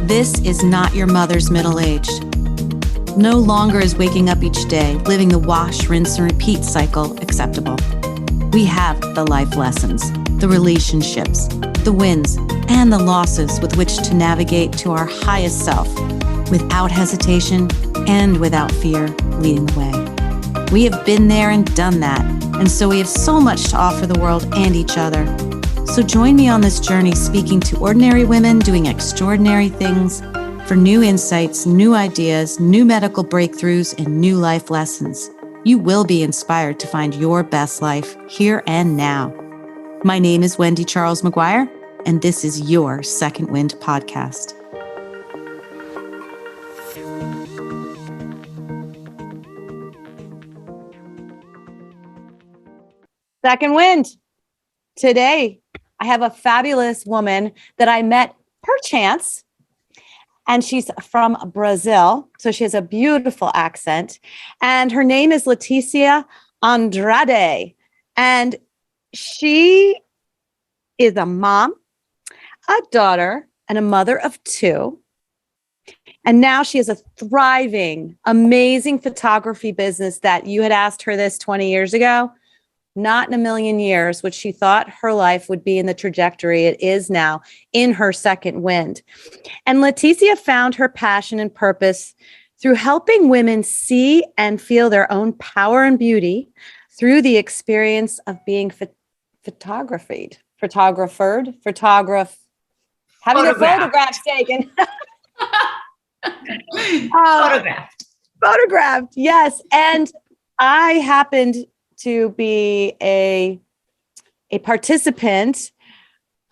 This is not your mother's middle-aged. No longer is waking up each day, living the wash, rinse, and repeat cycle acceptable. We have the life lessons, the relationships, the wins, and the losses with which to navigate to our highest self, without hesitation and without fear leading the way. We have been there and done that, and so we have so much to offer the world and each other. So join me on this journey speaking to ordinary women doing extraordinary things for new insights, new ideas, new medical breakthroughs, and new life lessons. You will be inspired to find your best life here and now. My name is Wendy Charles Maguire, and this is your Second Wind podcast. Second Wind. Today, I have a fabulous woman that I met perchance, and she's from Brazil. So she has a beautiful accent, and her name is Leticia Andrade. And she is a mom, a daughter, and a mother of two. And now she has a thriving, amazing photography business that you had asked her this 20 years ago. Not in a million years, which she thought her life would be in the trajectory it is now in her second wind. And Leticia found her passion and purpose through helping women see and feel their own power and beauty through the experience of being photographed, having their photographs taken. Photographed, yes. And I happened to be a participant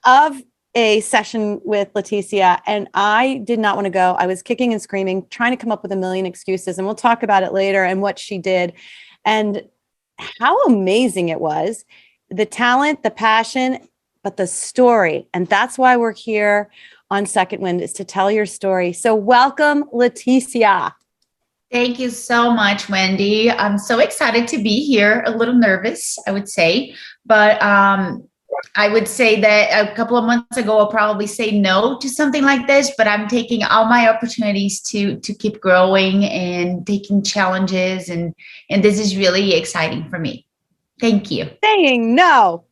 of a session with Leticia, and I did not want to go. I was kicking and screaming, trying to come up with a million excuses, and we'll talk about it later and what she did and how amazing it was. The talent, the passion, but the story. And that's why we're here on Second Wind, is to tell your story. So welcome, Leticia. Thank you so much, Wendy. I'm so excited to be here. A little nervous, I would say, but I would say that a couple of months ago, I'll probably say no to something like this, but I'm taking all my opportunities to keep growing and taking challenges. And this is really exciting for me. Thank you. Saying no.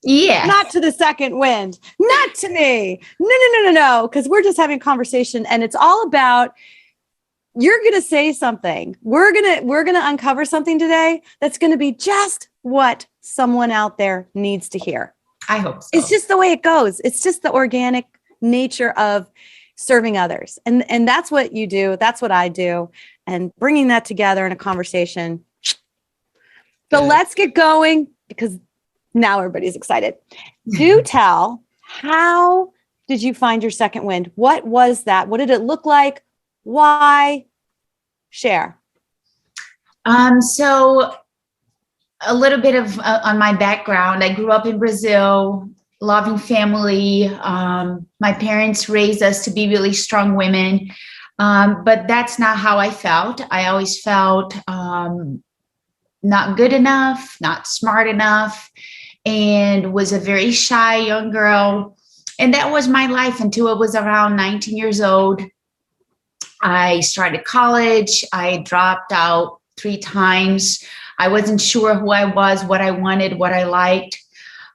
Yeah. Not to the Second Wind. Not to me. No. Because we're just having a conversation, and it's all about, you're going to say something. We're going to uncover something today that's going to be just what someone out there needs to hear. I hope so. It's just the way it goes. It's just the organic nature of serving others. And that's what you do. That's what I do. And bringing that together in a conversation. So let's get going, because now everybody's excited. Do tell, how did you find your second wind? What was that? What did it look like? Why? Share. So a little bit of on my background. I grew up in Brazil, loving family. My parents raised us to be really strong women, but that's not how I felt. I always felt not good enough, not smart enough, and was a very shy young girl. And that was my life until I was around 19 years old. I started college. I dropped out 3 times. I wasn't sure who I was, what I wanted, what I liked.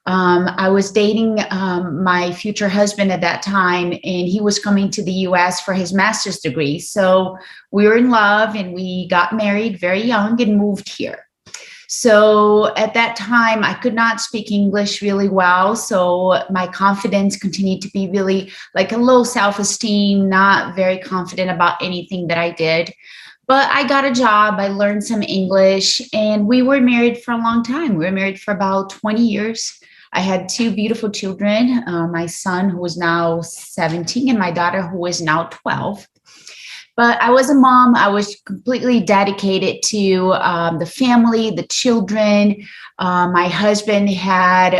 I was dating my future husband at that time, and he was coming to the US for his master's degree. So we were in love, and we got married very young and moved here. So at that time, I could not speak English really well. So my confidence continued to be really like a low self-esteem, not very confident about anything that I did. But I got a job, I learned some English, and we were married for a long time. We were married for about 20 years. I had 2 beautiful children, my son, who is now 17, and my daughter, who is now 12. But I was a mom. I was completely dedicated to the family, the children. My husband had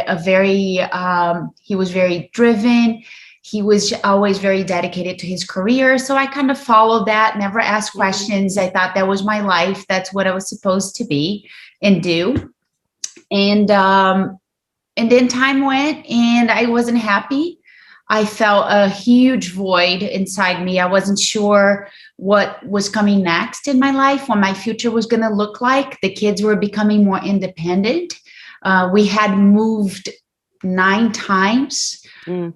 he was very driven. He was always very dedicated to his career. So I kind of followed that, never asked questions. I thought that was my life. That's what I was supposed to be and do. And then time went, and I wasn't happy. I felt a huge void inside me. I wasn't sure what was coming next in my life, what my future was going to look like. The kids were becoming more independent. We had moved 9 times,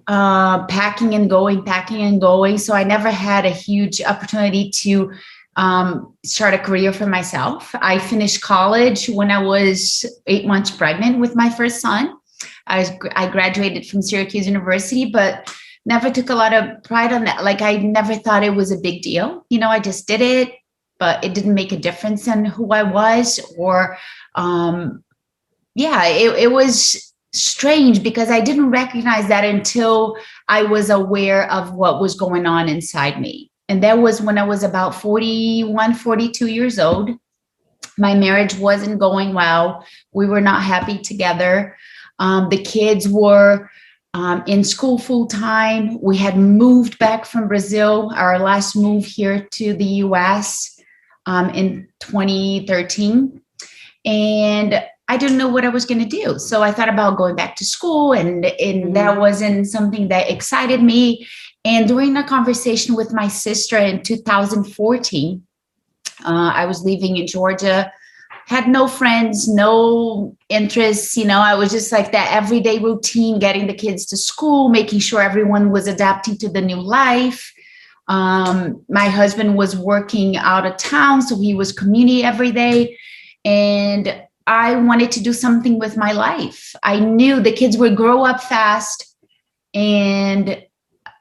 packing and going, packing and going. So I never had a huge opportunity to start a career for myself. I finished college when I was 8 months pregnant with my first son. I graduated from Syracuse University, but never took a lot of pride on that. Like, I never thought it was a big deal. You know, I just did it, but it didn't make a difference in who I was. Or, it was strange because I didn't recognize that until I was aware of what was going on inside me. And that was when I was about 41, 42 years old. My marriage wasn't going well. We were not happy together. The kids were in school full time. We had moved back from Brazil, our last move here to the US in 2013. And I didn't know what I was going to do. So I thought about going back to school, and that wasn't something that excited me. And during a conversation with my sister in 2014, I was living in Georgia, had no friends, no interests. You know, I was just like that everyday routine, getting the kids to school, making sure everyone was adapting to the new life. My husband was working out of town, so he was commuting every day. And I wanted to do something with my life. I knew the kids would grow up fast, and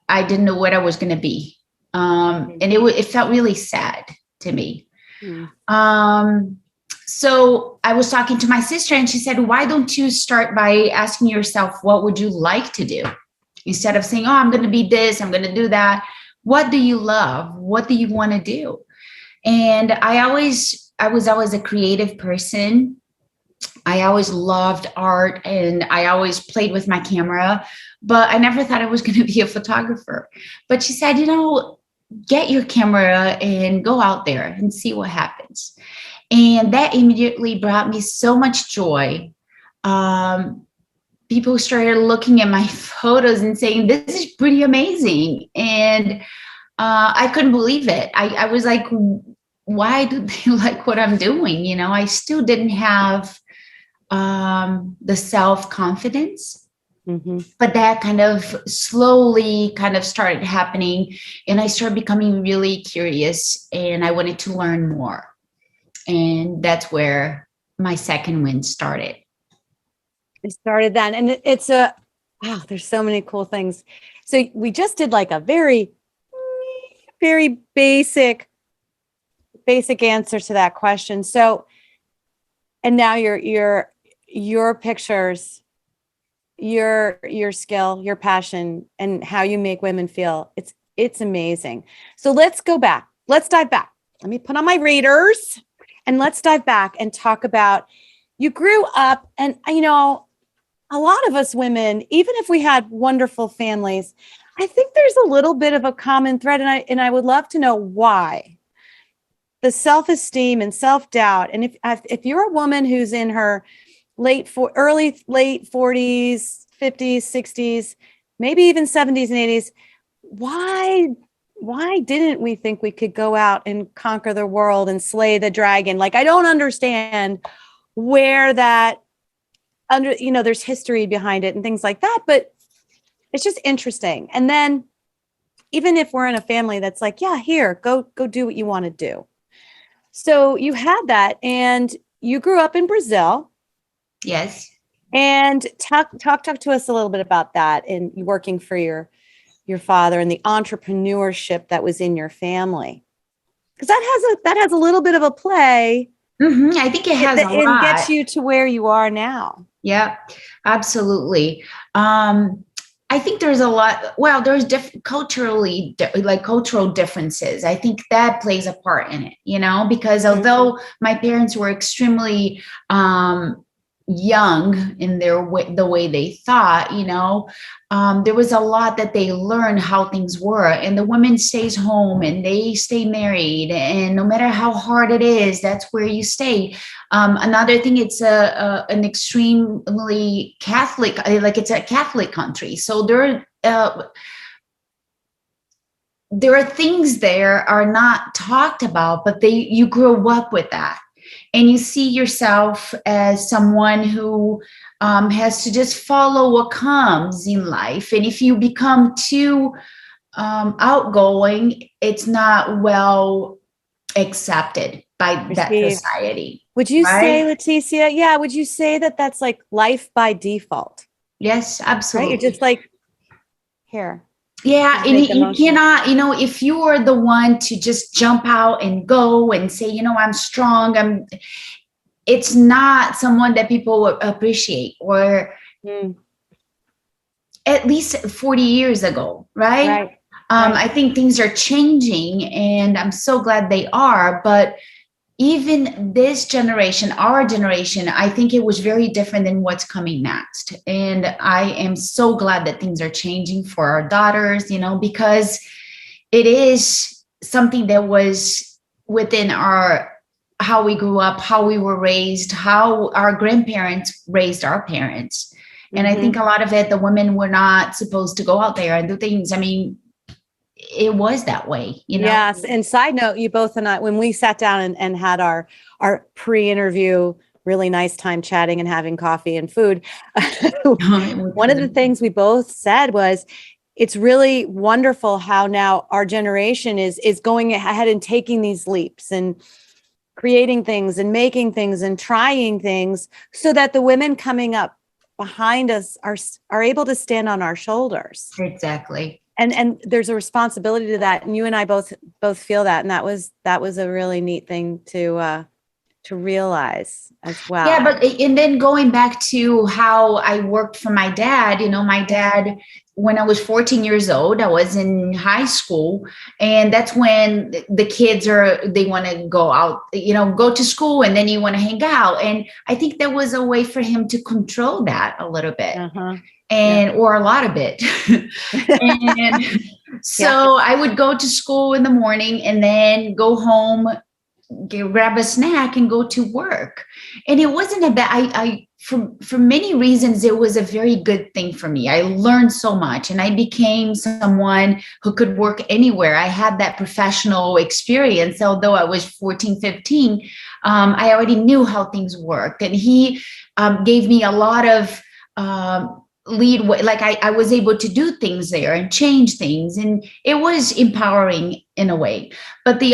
I didn't know what I was going to be. And it felt really sad to me. So I was talking to my sister, and she said, why don't you start by asking yourself, what would you like to do? Instead of saying, oh, I'm going to be this, I'm going to do that. What do you love? What do you want to do? And I was always a creative person. I always loved art, and I always played with my camera, but I never thought I was going to be a photographer. But she said, get your camera and go out there and see what happens. And that immediately brought me so much joy. People started looking at my photos and saying, this is pretty amazing. And I couldn't believe it. I was like, why do they like what I'm doing? I still didn't have the self-confidence. But that kind of slowly kind of started happening. And I started becoming really curious, and I wanted to learn more. And that's where my second win started. It started then. And wow, there's so many cool things. So we just did like a very, very basic answer to that question. So, and now your pictures, your skill, your passion, and how you make women feel, it's amazing. So let's go back. Let's dive back. Let me put on my readers. And let's dive back and talk about, you grew up, and a lot of us women, even if we had wonderful families, I think there's a little bit of a common thread, and I would love to know why. The self-esteem and self-doubt. And if you're a woman who's in her late 40s, 50s, 60s, maybe even 70s and 80s, why didn't we think we could go out and conquer the world and slay the dragon? Like, I don't understand where that there's history behind it and things like that, but it's just interesting. And then even if we're in a family that's like, yeah, here, go do what you want to do. So you had that, and you grew up in Brazil. Yes. And talk to us a little bit about that, and working for your father and the entrepreneurship that was in your family, because that has a little bit of a play. I think it has a lot. It gets you to where you are now. Yeah, absolutely. I think there's a lot. Well, there's cultural differences. I think that plays a part in it, because although my parents were extremely young in their way, the way they thought, there was a lot that they learned how things were, and the woman stays home and they stay married, and no matter how hard it is, that's where you stay. Another thing, it's an extremely Catholic, like it's a Catholic country, so there are things there are not talked about, but you grow up with that, and you see yourself as someone who has to just follow what comes in life. And if you become too outgoing, it's not well accepted by that society. Would you say, right? Leticia? Yeah. Would you say that that's like life by default? Yes, absolutely. Right? You're just like, here. Yeah, and Make the you motion. cannot, if you are the one to just jump out and go and say, I'm strong, it's not someone that people would appreciate, or at least 40 years ago, right? I think things are changing, and I'm so glad they are. But even this generation, our generation, I think it was very different than what's coming next. And I am so glad that things are changing for our daughters, because it is something that was within how we grew up, how we were raised, how our grandparents raised our parents. And I think a lot of it, the women were not supposed to go out there and do things. I mean, it was that way, Yes. And side note, you both and I, when we sat down and had our pre-interview, really nice time chatting and having coffee and food, one of the things we both said was, it's really wonderful how now our generation is going ahead and taking these leaps and creating things and making things and trying things, so that the women coming up behind us are able to stand on our shoulders. Exactly. And there's a responsibility to that. And you and I both feel that. And that was a really neat thing to realize as well. Yeah, but and then going back to how I worked for my dad, my dad, when I was 14 years old, I was in high school, and that's when the kids they want to go out, go to school, and then you want to hang out. And I think there was a way for him to control that a little bit. Or a lot of it. And so I would go to school in the morning and then go home, grab a snack and go to work. And it wasn't a bad, for many reasons, it was a very good thing for me. I learned so much, and I became someone who could work anywhere. I had that professional experience. Although I was 14, 15, I already knew how things worked. And he gave me a lot of lead way. Like I was able to do things there and change things, and it was empowering in a way. But the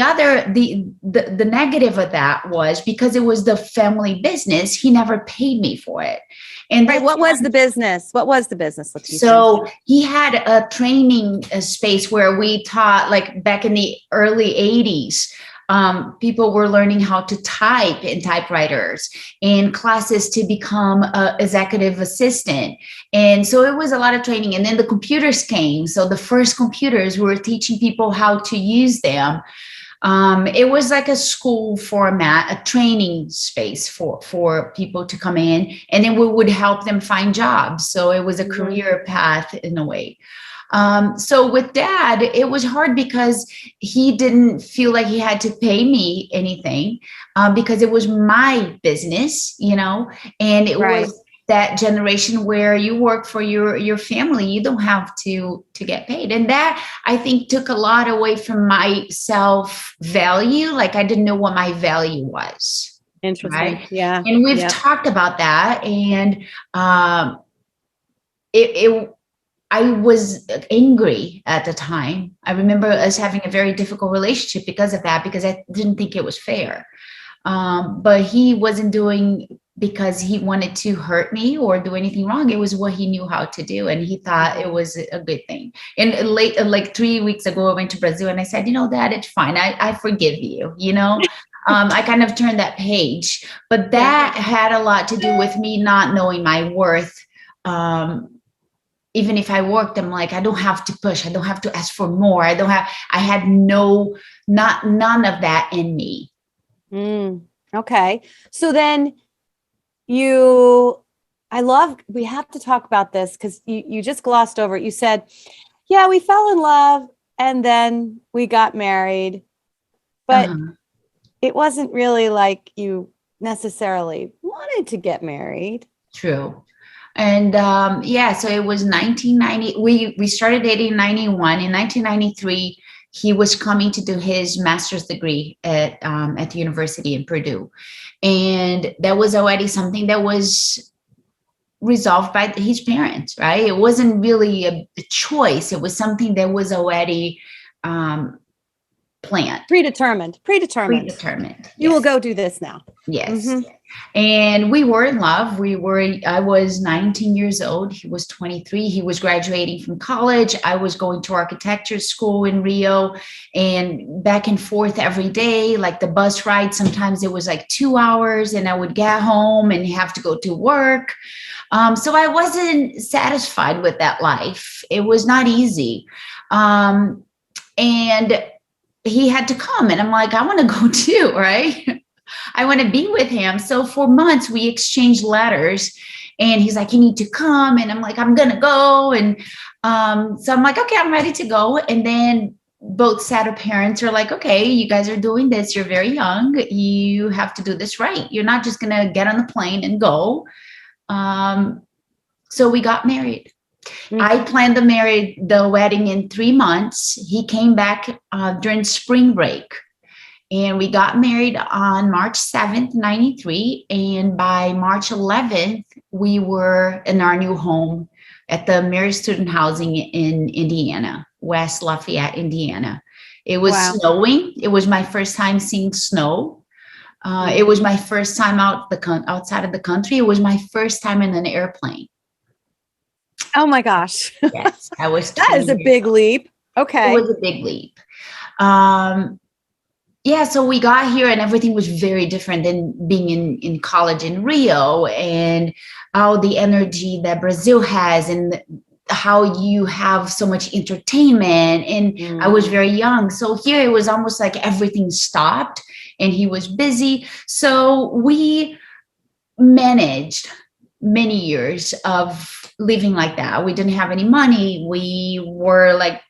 negative of that was, because it was the family business, he never paid me for it. And what was the business, Leticia? So he had a training space where we taught, like back in the early 80s, people were learning how to type in typewriters, and classes to become an executive assistant. And so it was a lot of training. And then the computers came. So the first computers, we were teaching people how to use them. It was like a school format, a training space for people to come in, and then we would help them find jobs. So it was a career path in a way. So with Dad, it was hard because he didn't feel like he had to pay me anything, because it was my business, and it was that generation where you work for your family, you don't have to get paid. And that, I think, took a lot away from my self-value. Like I didn't know what my value was. Interesting. Right? Yeah. And we've talked about that. And I was angry at the time. I remember us having a very difficult relationship because of that, because I didn't think it was fair. But he wasn't doing because he wanted to hurt me or do anything wrong. It was what he knew how to do, and he thought it was a good thing. And like 3 weeks ago, I went to Brazil, and I said, Dad, it's fine. I forgive you. I kind of turned that page, but that had a lot to do with me not knowing my worth. Even if I worked, I'm like, I don't have to push. I don't have to ask for more. I had none of that in me. Okay. So then we have to talk about this because you just glossed over it. You said, yeah, we fell in love and then we got married, but it wasn't really like you necessarily wanted to get married. True. And yeah, so it was 1990. We started dating in 91. In 1993, he was coming to do his master's degree at the university in Purdue. And that was already something that was resolved by his parents, right? It wasn't really a choice. It was something that was already planned. Predetermined. You will go do this now. Yes. Mm-hmm. And we were in love. I was 19 years old. He was 23. He was graduating from college. I was going to architecture school in Rio and back and forth every day, like the bus ride. Sometimes it was like 2 hours and I would get home and have to go to work. So I wasn't satisfied with that life. It was not easy. And he had to come and I'm like, I want to go too, right? I want to be with him. So for months we exchanged letters and he's like, you need to come. And I'm like, I'm going to go. And so I'm like, okay, I'm ready to go. And then both set of parents are like, okay, you guys are doing this. You're very young. You have to do this right. You're not just going to get on the plane and go. So we got married. Mm-hmm. I planned the wedding in 3 months. He came back during spring break. And we got married on March 7th, 93. And by March 11th, we were in our new home at the Marriott Student Housing in Indiana, West Lafayette, Indiana. It was snowing. It was my first time seeing snow. It was my first time outside of the country. It was my first time in an airplane. Oh my gosh. Yes, I was. That is a big leap. Okay. It was a big leap. Yeah, so we got here and everything was very different than being in college in Rio and all the energy that Brazil has and how you have so much entertainment. And I was very young. So here it was almost like everything stopped and he was busy. So we managed many years of living like that. We didn't have any money. We were like,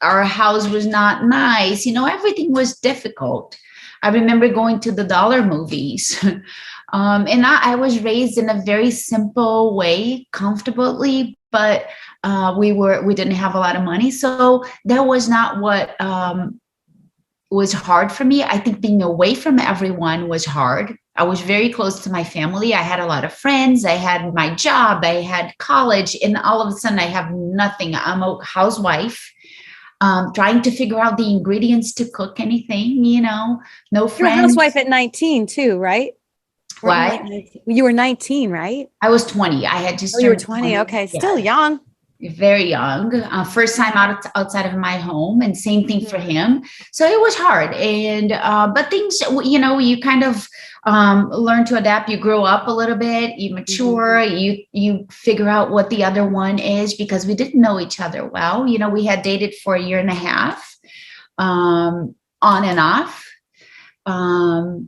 our house was not nice. Everything was difficult. I remember going to the dollar movies. And I was raised in a very simple way, comfortably, but we didn't have a lot of money. So that was not what was hard for me. I think being away from everyone was hard. I was very close to my family. I had a lot of friends. I had my job. I had college. And all of a sudden I have nothing. I'm a housewife. Trying to figure out the ingredients to cook anything, no friends. You're a housewife at 19 too, right? What? You were 19, right? I was 20. I had just you were 20. Okay. Yeah. Still young. Very young. First time outside of my home and same thing for him. So it was hard. And, but things, you kind of learn to adapt. You grow up a little bit, you mature, you figure out what the other one is because we didn't know each other well. We had dated for 1.5 years, on and off.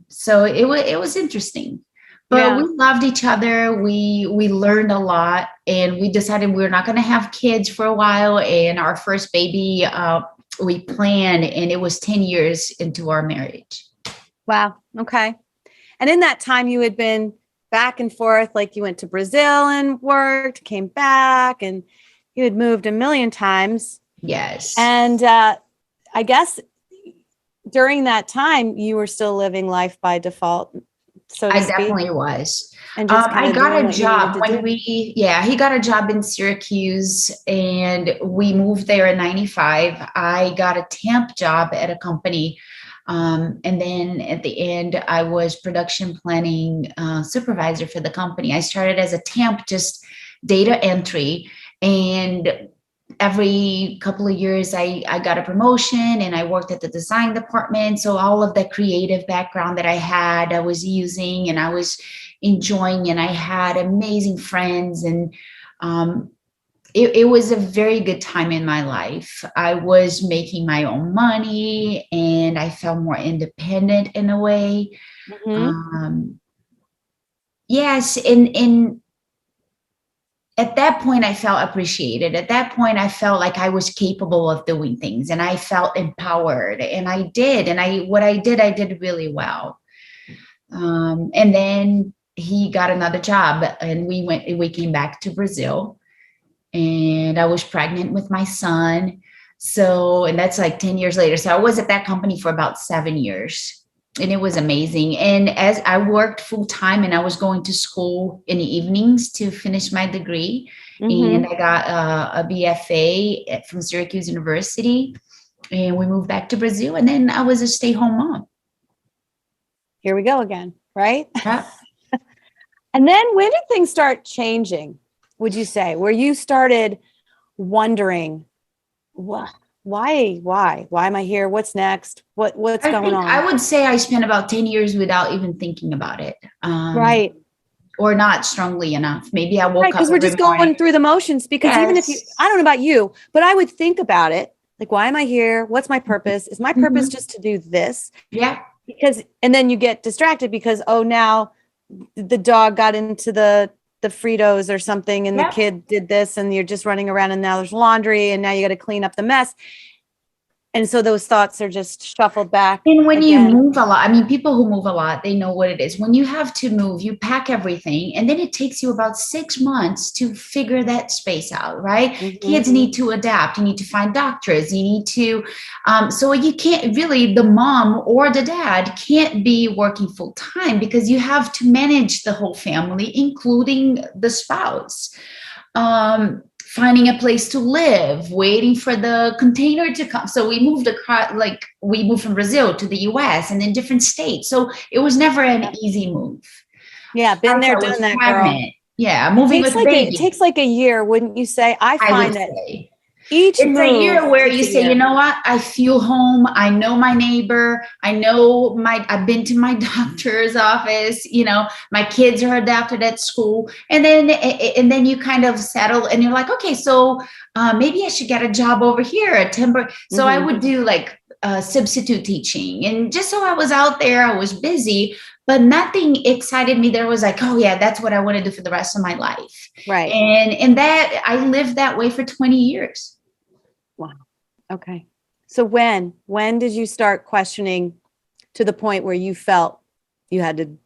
So it was interesting. But we loved each other. We learned a lot and we decided we were not going to have kids for a while. And our first baby, we planned and it was 10 years into our marriage. Wow. Okay. And in that time you had been back and forth, like you went to Brazil and worked, came back and you had moved a million times. Yes. And I guess during that time you were still living life by default. So I definitely was. And just I got a job when he got a job in Syracuse and we moved there in 95. I got a temp job at a company. And then at the end, I was production planning supervisor for the company. I started as a temp, just data entry. And every couple of years, I got a promotion and I worked at the design department. So all of the creative background that I had, I was using and I was enjoying, and I had amazing friends. And it was a very good time in my life. I was making my own money and I felt more independent in a way. yes, and at that point, I felt appreciated. At that point, I felt like I was capable of doing things, and I felt empowered, and I did. And I did really well. And then he got another job, and we came back to Brazil, and I was pregnant with my son. So, and that's like 10 years later. So I was at that company for about 7 years, and it was amazing. And as I worked full time, and I was going to school in the evenings to finish my degree, and Mm-hmm. I got a BFA from Syracuse University, and we moved back to Brazil. And then I was a stay-home mom. Here we go again, right? Yeah. And then when did things start changing, would you say, where you started wondering, what, why am I here? What's next? What's I going think I on? would say I spent about 10 years without even thinking about it. Right. Or not strongly enough. Maybe I Right. woke up Because we're every just morning. going through the motions. Because even if you, Yes. I don't know about you, but I would think about it. Like, why am I here? What's my purpose? Is my purpose Mhm. just to do this? Yeah. Because, and then you get distracted because, oh, now the dog got into the Fritos or something and the Yeah. kid did this and you're just running around and now there's laundry and now you got to clean up the mess. And so those thoughts are just shuffled back And when you again. move a lot, I mean, people who move a lot, they know what it is. When you have to move, you pack everything, and then it takes you about 6 months to figure that space out, right? Kids Mhm. need to adapt. You need to find doctors. You need to, so you can't really, the mom or the dad can't be working full time because you have to manage the whole family, including the spouse. Finding a place to live, waiting for the container to come. So we moved across, like we moved from Brazil to the US and in different states. So it was never an Yeah. easy move. Yeah, been Plus, there, I was done that, girl. pregnant. Yeah, moving with a It baby, takes like a year, wouldn't you say? I I would find that say. each It's a move year where takes you a say, you year. know what? I feel home. I know my neighbor. I've been to my doctor's office. My kids are adapted at school. And then you kind of settle and you're like, okay, so maybe I should get a job over here, a timber. So I Mhm. would do like substitute teaching. And just so I was out there, I was busy, but nothing excited me. There was like, oh yeah, that's what I want to do for the rest of my life. Right. And that I lived that way for 20 years. Wow. Okay. So when did you start questioning to the point where you felt you had to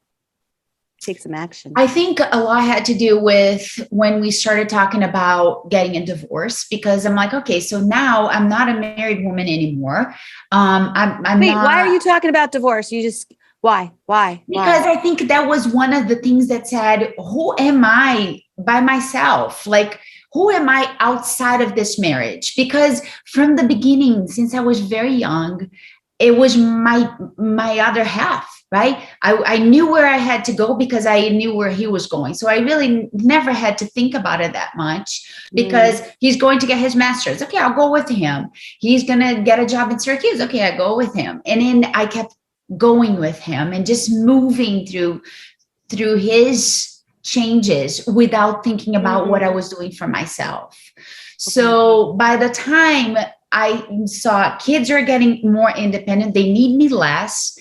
take some action? I think a lot had to do with when we started talking about getting a divorce because I'm like, okay, so now I'm not a married woman anymore. I'm Wait, why are not, you talking about divorce? You just because why? I think that was one of the things that said, who am I by myself? Like, who am I outside of this marriage? Because from the beginning, since I was very young, it was my other half, right? I knew where I had to go because I knew where he was going. So I really never had to think about it that much because Mm. he's going to get his master's. Okay, I'll go with him. He's gonna get a job in Syracuse. Okay, I go with him. And then I kept going with him and just moving through his changes without thinking about what I Mm. was doing for myself. Okay. So by the time I saw kids are getting more independent, they need me less.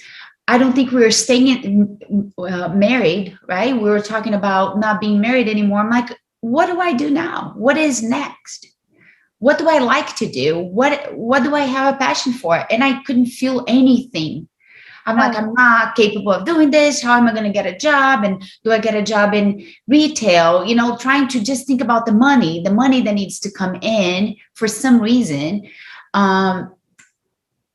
I don't think we were married, right? We were talking about not being married anymore. I'm like, what do I do now? What is next? What do I like to do? What do I have a passion for? And I couldn't feel anything. I'm like, Oh, I'm not capable of doing this. How am I going to get a job? And do I get a job in retail? Trying to just think about the money that needs to come in for some reason, um,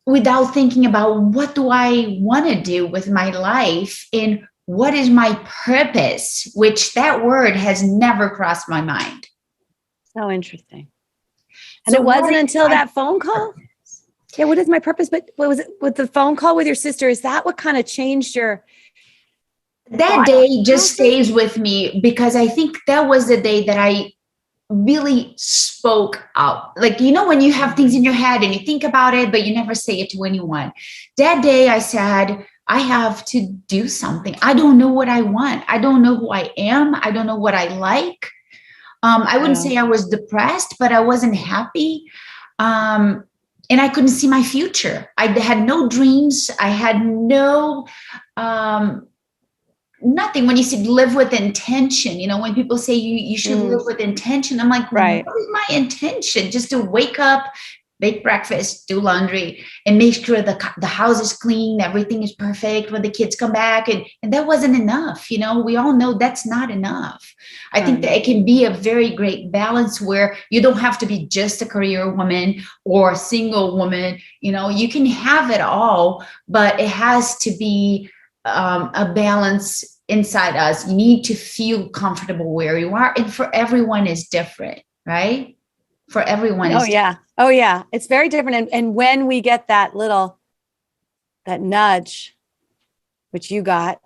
without thinking about what do I want to do with my life and what is my purpose, which that word has never crossed my mind. so interesting. And So it what wasn't is until my that phone call? purpose? Yeah, what is my purpose? But what was it with the phone call with your sister? Is that what kind of changed your That thought day just process? stays with me because I think that was the day that I really spoke out. Like, when you have things in your head and you think about it, but you never say it to anyone. That day I said, I have to do something. I don't know what I want. I don't know who I am. I don't know what I like. I wouldn't Yeah. say I was depressed, but I wasn't happy. Um, and I couldn't see my future. I had no dreams. I had um, nothing. When you say live with intention, you know, when people say you should live with intention, I'm like, Right. what is my intention? Just to wake up, make breakfast, do laundry, and make sure the house is clean, everything is perfect when the kids come back. And that wasn't enough. You know, we all know that's not enough. I think that it can be a very great balance where you don't have to be just a career woman or a single woman. You know, you can have it all, but it has to be a balance inside us. You need to feel comfortable where you are. And for everyone is different, right? For everyone is yeah. Oh yeah. It's very different. And when we get that nudge, which you got,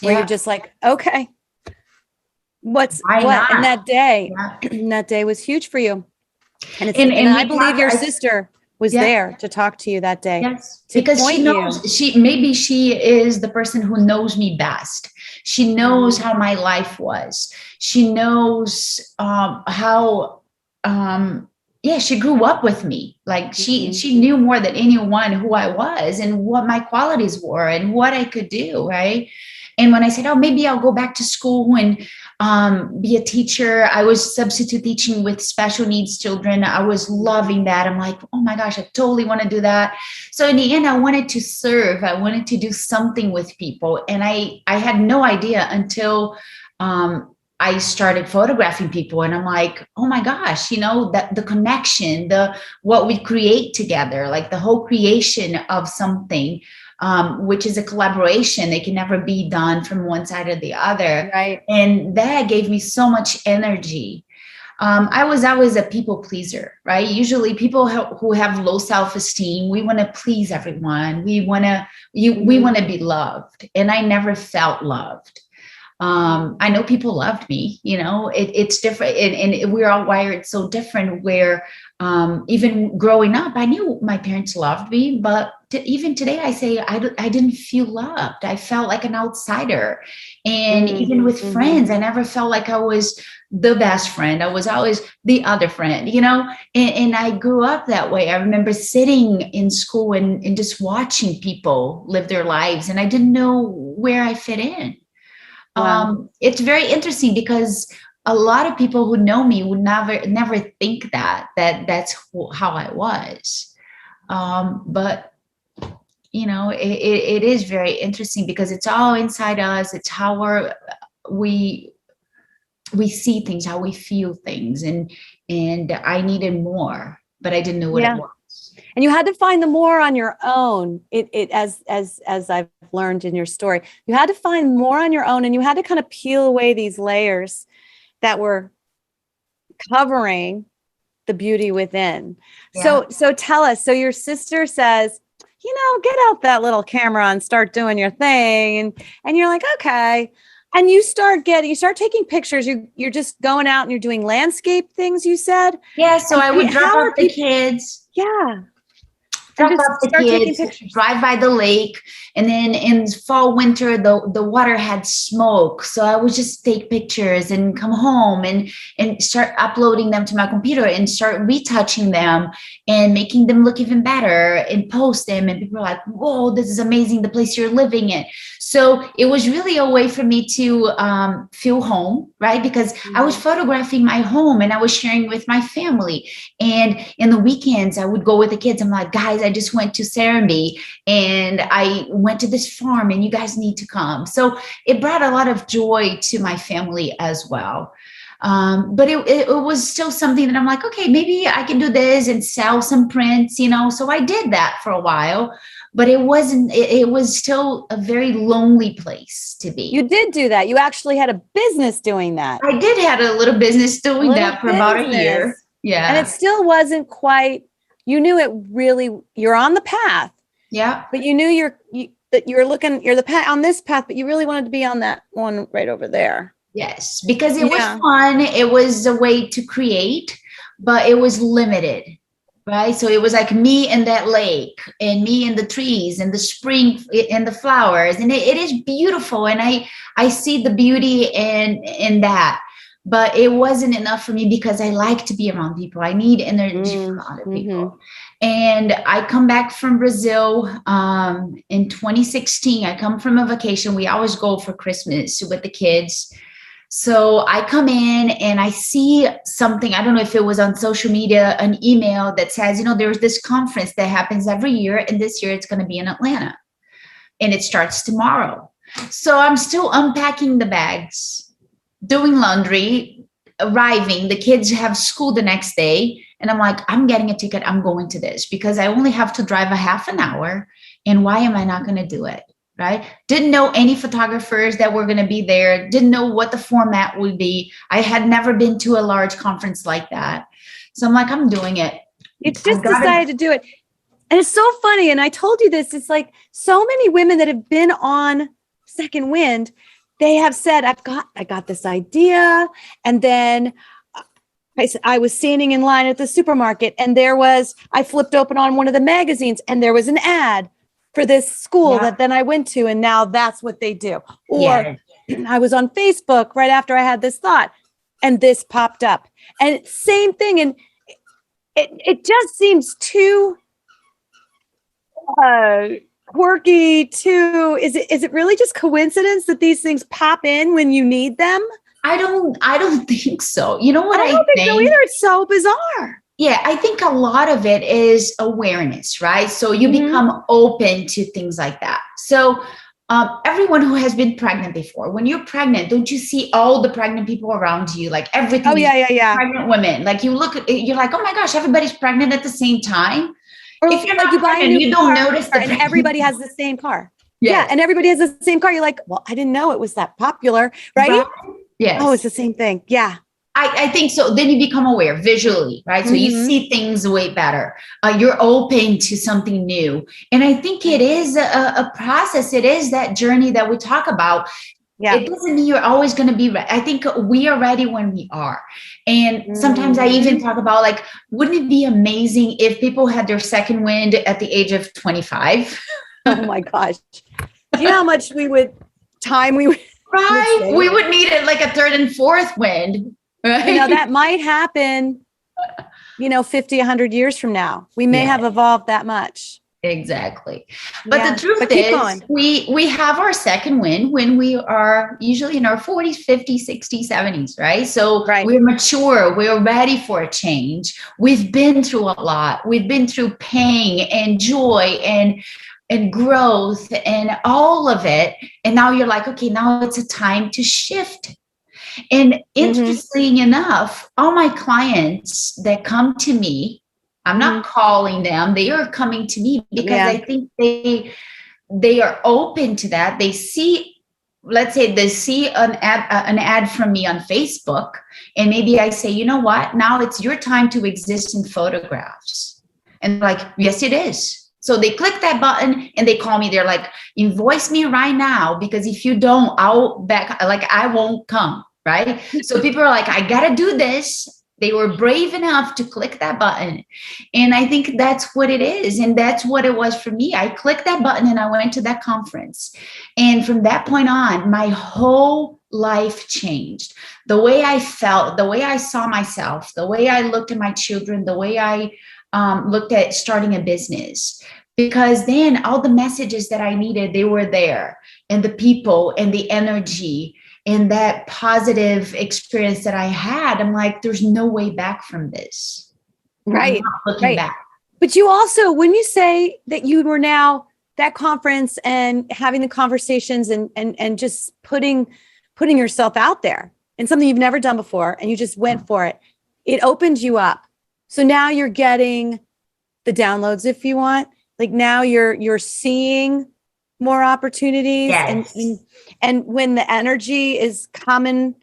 where you're just like, okay, what? not? And that day, Yeah. that day was huge for you. And it's, And I believe your sister was there to talk to you that day. Yes, because she knows maybe she is the person who knows me best. She knows how my life was. She knows how she grew up with me. Like she knew more than anyone who I was and what my qualities were and what I could do, right? And when I said, oh, maybe I'll go back to school and be a teacher, I was substitute teaching with special needs children. I was loving that. I'm like, oh my gosh, I totally want to do that. So in the end, I wanted to serve. I wanted to do something with people. And I had no idea until I started photographing people, and I'm like, oh my gosh, you know, that the connection, what we create together, like the whole creation of something, which is a collaboration. It can never be done from one side or the other. Right. And that gave me so much energy. I was always a people pleaser, right? Usually people who have low self-esteem, we want to please everyone. We want to be loved. And I never felt loved. I know people loved me, you know, it's different. And we're all wired so different where even growing up, I knew my parents loved me, but even today I say, I didn't feel loved. I felt like an outsider. And even with friends, I never felt like I was the best friend. I was always the other friend, you know, and I grew up that way. I remember sitting in school and just watching people live their lives, and I didn't know where I fit in. Wow. It's very interesting because a lot of people who know me would never think that's how I was. But you know, it is very interesting because it's all inside us. It's how we see things, how we feel things, and I needed more, but I didn't know what it was. And you had to find the more on your own. As I've learned in your story, you had to find more on your own, and you had to kind of peel away these layers that were covering the beauty within. Yeah. So tell us. So your sister says, you know, get out that little camera and start doing your thing, and you're like, okay. And you start taking pictures. You're just going out and you're doing landscape things, you said? Yeah. So I would drop off the kids. Yeah. Drop off the kids, drive by the lake. And then in fall, winter, the water had smoke. So I would just take pictures and come home and start uploading them to my computer and start retouching them and making them look even better and post them. And people are like, whoa, this is amazing, the place you're living in. So it was really a way for me to feel home, right? Because I was photographing my home and I was sharing with my family. And in the weekends, I would go with the kids. I'm like, guys, I just went to Serenbe and I went to this farm and you guys need to come. So it brought a lot of joy to my family as well. But it was still something that I'm like, okay, maybe I can do this and sell some prints, you know? So I did that for a while, but it was still a very lonely place to be. You did do that. You actually had a business doing that. I did have a little business doing that for about a year. Yeah. And it still wasn't quite, you knew it really, you're on the path. Yeah. But you knew you're the path on this path, but you really wanted to be on that one right over there. Yes, because it was fun. It was a way to create, but it was limited, right? So it was like me and that lake and me and the trees and the spring and the flowers. And it is beautiful. And I see the beauty in that. But it wasn't enough for me because I like to be around people. I need energy from other people. And I come back from Brazil in 2016. I come from a vacation. We always go for Christmas with the kids. So I come in and I see something, I don't know if it was on social media, an email that says, there's this conference that happens every year. And this year it's going to be in Atlanta and it starts tomorrow. So I'm still unpacking the bags, doing laundry, arriving. The kids have school the next day. And I'm like, I'm getting a ticket. I'm going to this because I only have to drive a half an hour. And why am I not going to do it? Right? Didn't know any photographers that were going to be there. Didn't know what the format would be. I had never been to a large conference like that. So I'm like, I'm doing it. You just decided to do it. And it's so funny. And I told you this, it's like so many women that have been on Second Wind, they have said, I got this idea. And then I was standing in line at the supermarket and I flipped open on one of the magazines and there was an ad for this school that then I went to, and now that's what they do. Or I was on Facebook right after I had this thought, and this popped up, and same thing. And it just seems too quirky. Is it really just coincidence that these things pop in when you need them? I don't think so. You know what I don't think so either. It's so bizarre. Yeah, I think a lot of it is awareness, right? So you become open to things like that. So everyone who has been pregnant before, when you're pregnant, don't you see all the pregnant people around you? Like everything. Oh, yeah. Pregnant women. Like you look, you're like, oh my gosh, everybody's pregnant at the same time. Or if you're like not you buy pregnant, a new you car don't notice and everybody has the same car. Yes. Yeah, and everybody has the same car. You're like, well, I didn't know it was that popular, right? Yes. Oh, it's the same thing. Yeah. I think so. Then you become aware visually, right? So you see things way better. You're open to something new. And I think it is a process. It is that journey that we talk about. Yeah. It doesn't mean you're always going to be ready. I think we are ready when we are. And sometimes I even talk about like, wouldn't it be amazing if people had their second wind at the age of 25? Oh my gosh. Do you know how much we would. Right. We would need it like a third and fourth wind. Right. That might happen, 50, 100 years from now. We may have evolved that much. Exactly. But the truth is we have our second wind when we are usually in our 40s, 50s, 60s, 70s, right? So we're mature. We're ready for a change. We've been through a lot. We've been through pain and joy and growth and all of it. And now you're like, okay, now it's a time to shift. And interesting enough, all my clients that come to me, I'm not calling them, they are coming to me because I think they are open to that. They see, let's say they see an ad from me on Facebook, and maybe I say, you know what, now it's your time to exist in photographs. And like, yes, it is. So they click that button and they call me. They're like, invoice me right now, because if you don't, I won't come. Right. So people are like, I got to do this. They were brave enough to click that button. And I think that's what it is. And that's what it was for me. I clicked that button and I went to that conference. And from that point on, my whole life changed. The way I felt, the way I saw myself, the way I looked at my children, the way I looked at starting a business. Because then all the messages that I needed, they were there. And the people and the energy and that positive experience that I had, I'm like, there's no way back from this. Right. I'm not looking back. But you also, when you say that you were now that conference and having the conversations and just putting yourself out there and something you've never done before, and you just went for it, it opened you up. So now you're getting the downloads, if you want. Like now you're seeing more opportunities. Yes. And when the energy is coming,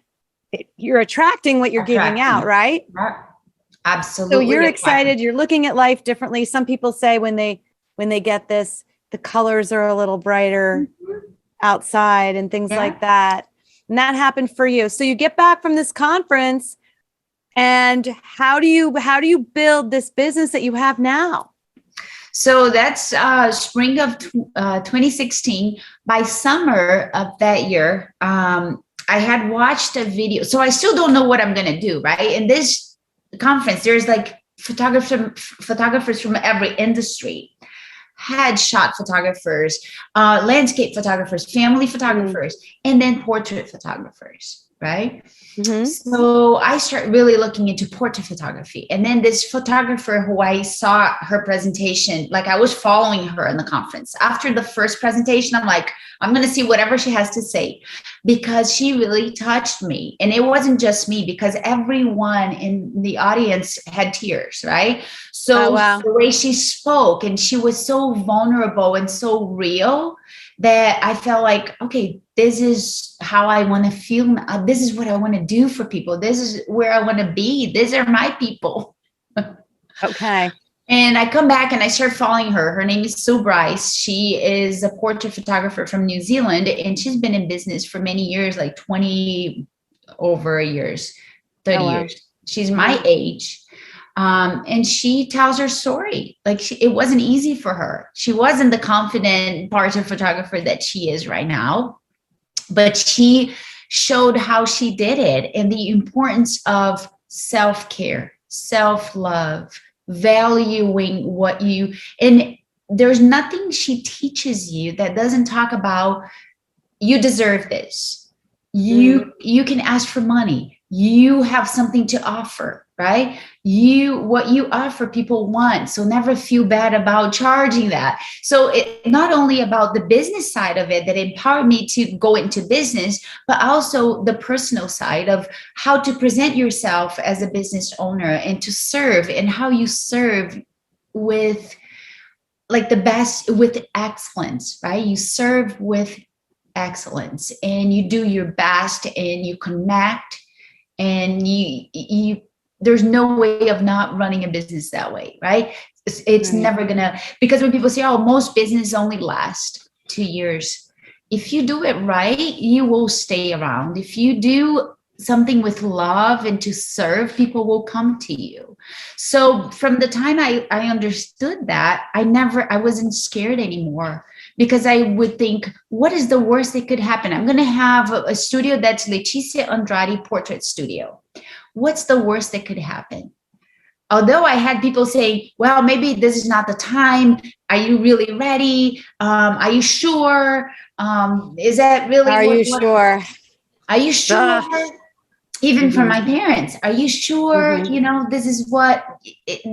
you're attracting what you're giving out, right? Absolutely. So you're excited. You're looking at life differently. Some people say when they get this, the colors are a little brighter outside and things like that. And that happened for you. So you get back from this conference, and how do you build this business that you have now? So that's spring of 2016. By summer of that year, I had watched a video. So I still don't know what I'm going to do, right? In this conference, there's like photographers from every industry, headshot photographers, landscape photographers, family photographers, and then portrait photographers, right? Mm-hmm. So I started really looking into portrait photography. And then this photographer who I saw her presentation, like I was following her in the conference. After the first presentation, I'm like, I'm going to see whatever she has to say, because she really touched me. And it wasn't just me, because everyone in the audience had tears, right? So wow. the way she spoke, and she was so vulnerable and so real, that I felt like, okay, this is how I want to feel. This is what I want to do for people. This is where I want to be. These are my people. Okay. And I come back and I start following her. Her name is Sue Bryce. She is a portrait photographer from New Zealand, and she's been in business for many years, like 20 over years, 30 wow. years. She's my age. And she tells her story. Like it wasn't easy for her. She wasn't the confident portrait photographer that she is right now, but she showed how she did it, and the importance of self-care, self-love, valuing what you, and there's nothing she teaches you that doesn't talk about, you deserve this. You can ask for money. You have something to offer, right? What you offer, people want. So never feel bad about charging that. So it's not only about the business side of it that empowered me to go into business, but also the personal side of how to present yourself as a business owner and to serve, and how you serve with like the best, with excellence, right? You serve with excellence, and you do your best, and you connect, and you there's no way of not running a business that way, right? It's never gonna, because when people say, oh, most business only last 2 years, if you do it right, you will stay around. If you do something with love and to serve, people will come to you. So from the time I understood that, I wasn't scared anymore, because I would think, what is the worst that could happen? I'm going to have a studio that's Leticia Andrade Portrait Studio. What's the worst that could happen? Although I had people say, well, maybe this is not the time. Are you really ready? Are you sure? Is that really? Are you sure? Are you sure? Even for my parents, are you sure, this is what,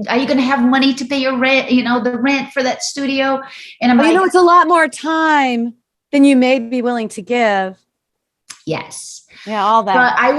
are you going to have money to pay your rent, the rent for that studio? And I'm like, it's a lot more time than you may be willing to give. Yes. Yeah, all that. But I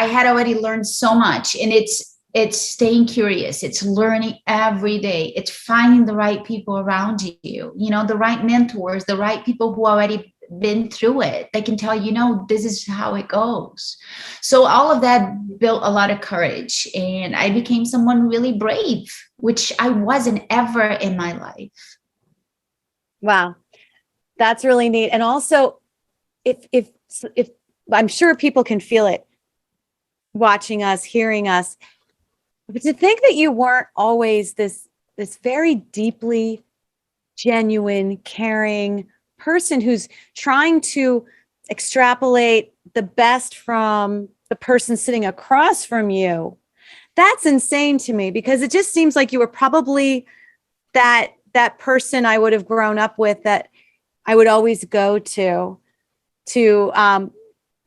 had already learned so much, and it's staying curious. It's learning every day. It's finding the right people around you, the right mentors, the right people who already been through it. They can tell you, this is how it goes. So all of that built a lot of courage, and I became someone really brave, which I wasn't ever in my life. Wow. That's really neat. And also, if I'm sure people can feel it watching us, hearing us, but to think that you weren't always this very deeply genuine, caring person who's trying to extrapolate the best from the person sitting across from you, that's insane to me, because it just seems like you were probably that person I would have grown up with, that I would always go to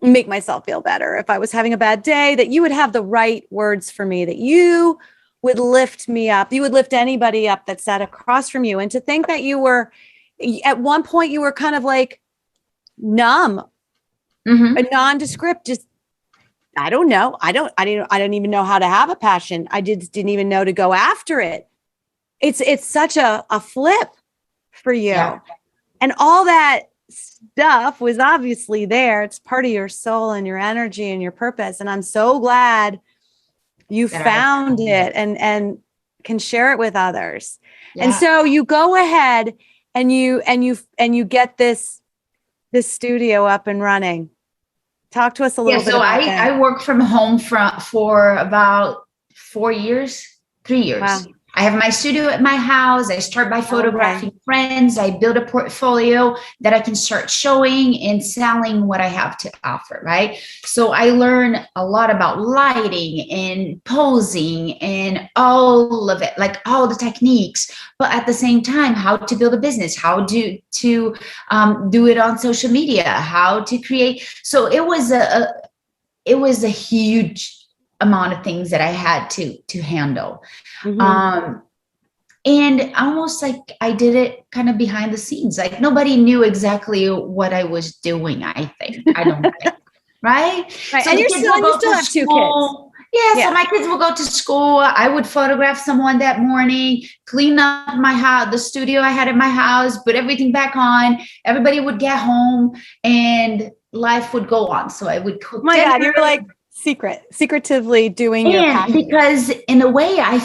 make myself feel better. If I was having a bad day, that you would have the right words for me, that you would lift me up. You would lift anybody up that sat across from you. And to think that you were, at one point, you were kind of like numb, a nondescript, just, I don't know. I don't even know how to have a passion. I didn't even know to go after it. It's such a flip for you. Yeah. And all that stuff was obviously there. It's part of your soul and your energy and your purpose. And I'm so glad you found it and can share it with others. Yeah. And so you go ahead and you get this studio up and running. Talk to us a little bit about that. I worked from home for about 3 years. Wow. I have my studio at my house. I start by photographing friends. I build a portfolio that I can start showing and selling what I have to offer, right? So I learn a lot about lighting and posing and all of it, like all the techniques, but at the same time, how to build a business, how to do it on social media, how to create. So it was a huge amount of things that I had to handle. And almost like I did it kind of behind the scenes. Like nobody knew exactly what I was doing, I don't think. Right? Right. So And the you kids still, will go have to 2 kids. school. Yeah, so my kids will go to school. I would photograph someone that morning, clean up my house, the studio I had in my house, put everything back on. Everybody would get home and life would go on. So I would cook My dinner. God, you're like secretively doing your And passion. because in a way I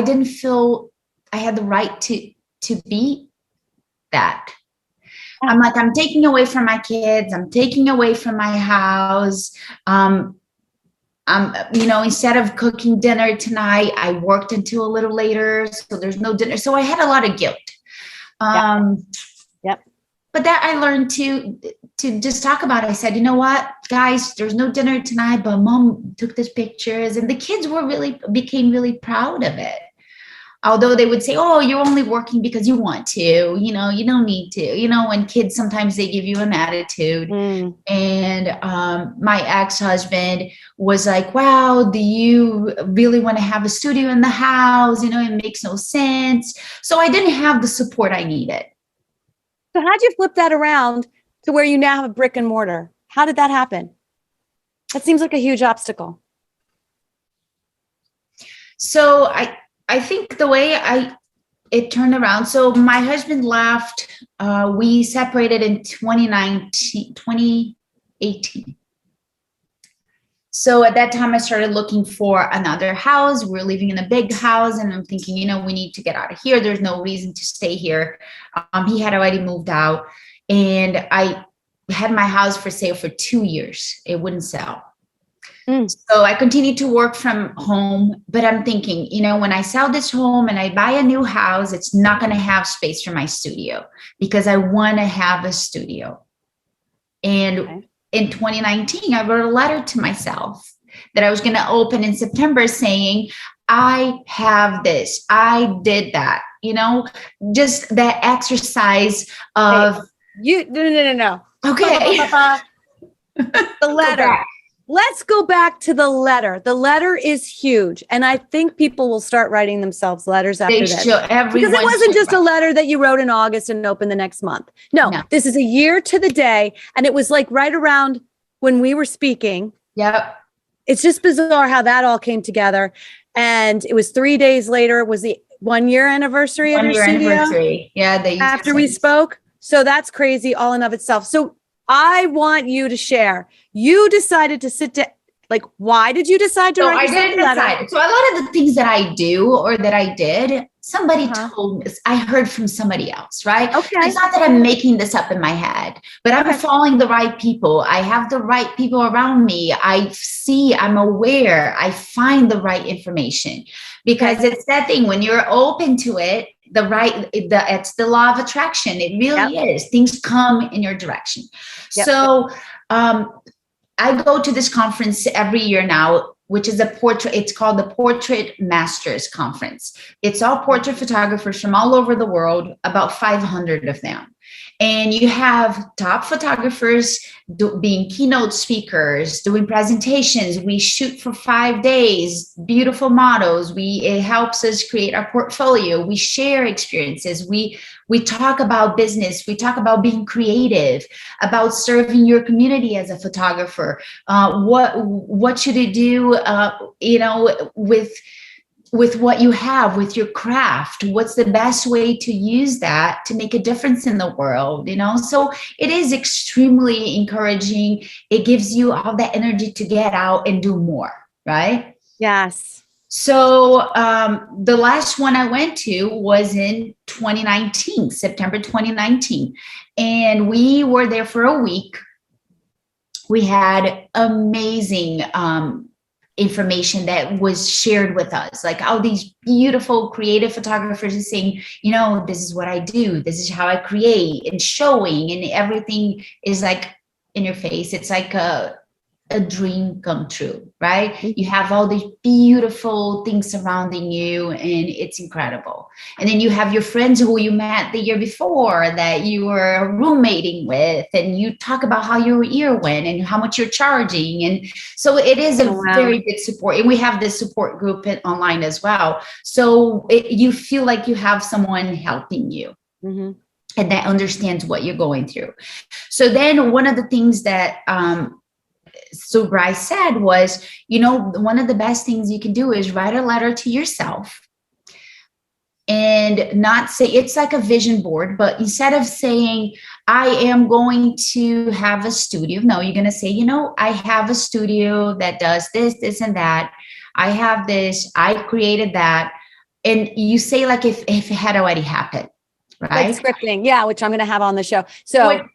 didn't feel I had the right to be that. I'm like, I'm taking away from my kids. I'm taking away from my house. Instead of cooking dinner tonight, I worked until a little later. So there's no dinner. So I had a lot of guilt. Yep. But that I learned to just talk about it. I said, you know what, guys, there's no dinner tonight, but mom took these pictures and the kids became really proud of it. Although they would say, oh, you're only working because you want to, you don't need to, when kids, sometimes they give you an attitude. And my ex-husband was like, wow, do you really want to have a studio in the house? It makes no sense. So I didn't have the support I needed. So how'd you flip that around to where you now have a brick and mortar? How did that happen? That seems like a huge obstacle. So I think the way it turned around. So my husband left. We separated in 2018. So at that time, I started looking for another house. We're living in a big house, and I'm thinking, we need to get out of here. There's no reason to stay here. He had already moved out, and I had my house for sale for 2 years. It wouldn't sell. So I continued to work from home, but I'm thinking, when I sell this home and I buy a new house, it's not going to have space for my studio because I want to have a studio. And in 2019, I wrote a letter to myself that I was going to open in September saying, I have this, I did that, just that exercise of. No. Okay. The letter. Let's go back to the letter. The letter is huge. And I think people will start writing themselves letters after this. Because it wasn't just a letter that you wrote in August and opened the next month. No, this is a year to the day. And it was like right around when we were speaking. Yep. It's just bizarre how that all came together. And it was 3 days later. It was the 1 year anniversary of your studio. Anniversary. Yeah. After we spoke. So that's crazy all in of itself. So I want you to share. You decided to sit down. Like, why did you decide to write? I didn't decide. So a lot of the things that I do or that I did, somebody told me. I heard from somebody else, right? Okay. It's not that I'm making this up in my head, but I'm following the right people. I have the right people around me. I'm aware. I find the right information because it's that thing when you're open to it. It's the law of attraction. It really is. Things come in your direction. So I go to this conference every year now, which is it's called the Portrait Masters Conference. It's all portrait photographers from all over the world, about 500 of them. And you have top photographers being keynote speakers, doing presentations. We shoot for 5 days, beautiful models. It helps us create our portfolio. We share experiences. We talk about business. We talk about being creative, about serving your community as a photographer. What should it do, with what you have, with your craft? What's the best way to use that to make a difference in the world? So it is extremely encouraging. It gives you all that energy to get out and do more, right? Yes. So the last one I went to was in 2019, September 2019. And we were there for a week. We had amazing information that was shared with us, like all these beautiful creative photographers are saying, this is what I do, this is how I create, and showing, and everything is like in your face. It's like a dream come true, right? You have all these beautiful things surrounding you, and it's incredible. And then you have your friends who you met the year before that you were roommating with, and you talk about how your year went and how much you're charging. And so it is a very big support. And we have this support group online as well. So you feel like you have someone helping you. Mm-hmm. And that understands what you're going through. So then one of the things that so Bryce said was, one of the best things you can do is write a letter to yourself and not say, it's like a vision board, but instead of saying, I am going to have a studio, no, you're going to say, I have a studio that does this, this, and that. I have this, I created that. And you say like if it had already happened, right? Like scripting. Yeah. Which I'm going to have on the show. So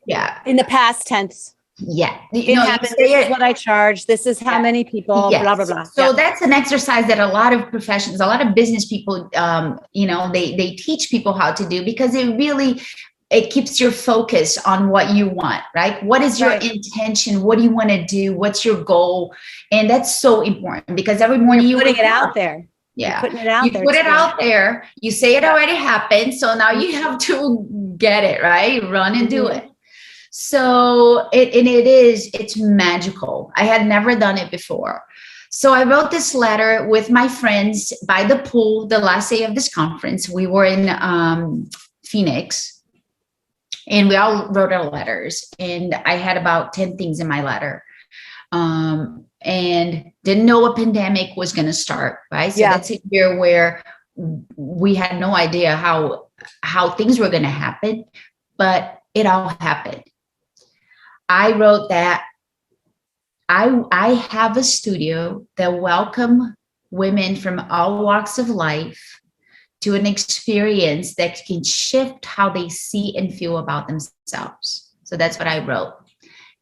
in the past tense. Yeah. It happens. This is what I charge. This is how many people, blah, blah, blah. So that's an exercise that a lot of professions, a lot of business people, they teach people how to do, because it keeps your focus on what you want, right? What is your intention? What do you want to do? What's your goal? And that's so important, because every morning you're putting it out there. Yeah. You're putting it out there. You put it out there. You say it already happened. So now you have to get it, right? Run and do it. So it's magical. I had never done it before. So I wrote this letter with my friends by the pool the last day of this conference. We were in Phoenix, and we all wrote our letters. And I had about 10 things in my letter. And didn't know a pandemic was going to start, right? So that's a year where we had no idea how things were going to happen, but it all happened. I wrote that I have a studio that welcome women from all walks of life to an experience that can shift how they see and feel about themselves. So that's what I wrote.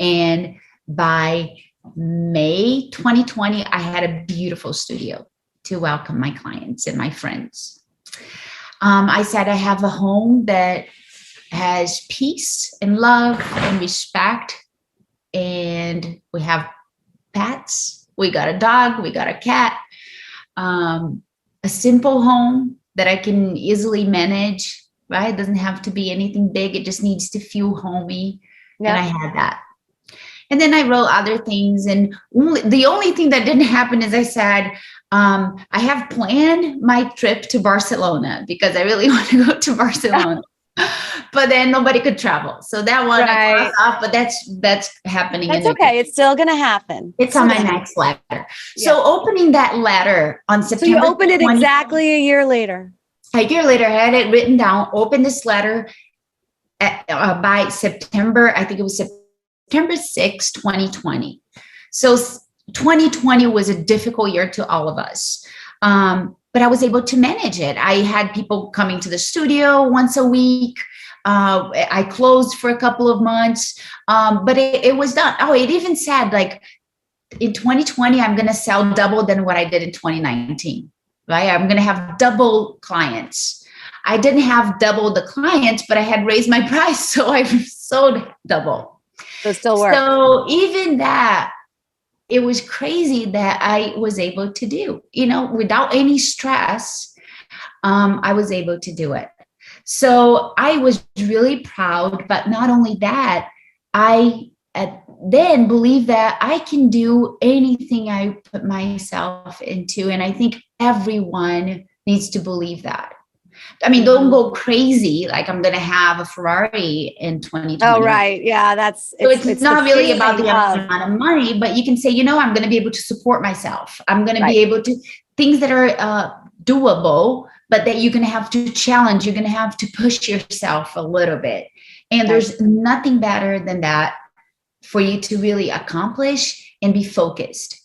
And by May 2020, I had a beautiful studio to welcome my clients and my friends. I said I have a home that has peace and love and respect. And we have pets. We got a dog. We got a cat. A simple home that I can easily manage, right? It doesn't have to be anything big. It just needs to feel homey. Yeah. And I had that. And then I wrote other things. And the only thing that didn't happen is I said, I have planned my trip to Barcelona because I really want to go to Barcelona. But then nobody could travel. So that one I crossed off, but that's happening. That's okay. It's still going to happen. It's on my next letter. Yeah. So opening that letter on September. So you opened it exactly a year later. A year later, I had it written down, opened this letter by September. I think it was September 6, 2020. So 2020 was a difficult year to all of us. But I was able to manage it. I had people coming to the studio once a week. I closed for a couple of months, but it was done. Oh, it even said like in 2020, I'm going to sell double than what I did in 2019, right? I'm going to have double clients. I didn't have double the clients, but I had raised my price. So I sold double. So it still works. So even that, it was crazy that I was able to do, without any stress. I was able to do it. So I was really proud, but not only that, I then believe that I can do anything I put myself into. And I think everyone needs to believe that. I mean, don't go crazy. Like I'm going to have a Ferrari in 2020. Oh, right. Yeah. It's not really about the amount of money, but you can say, I'm going to be able to support myself. I'm going to be able to things that are doable, but that you're going to have to challenge. You're going to have to push yourself a little bit. And there's nothing better than that for you to really accomplish and be focused.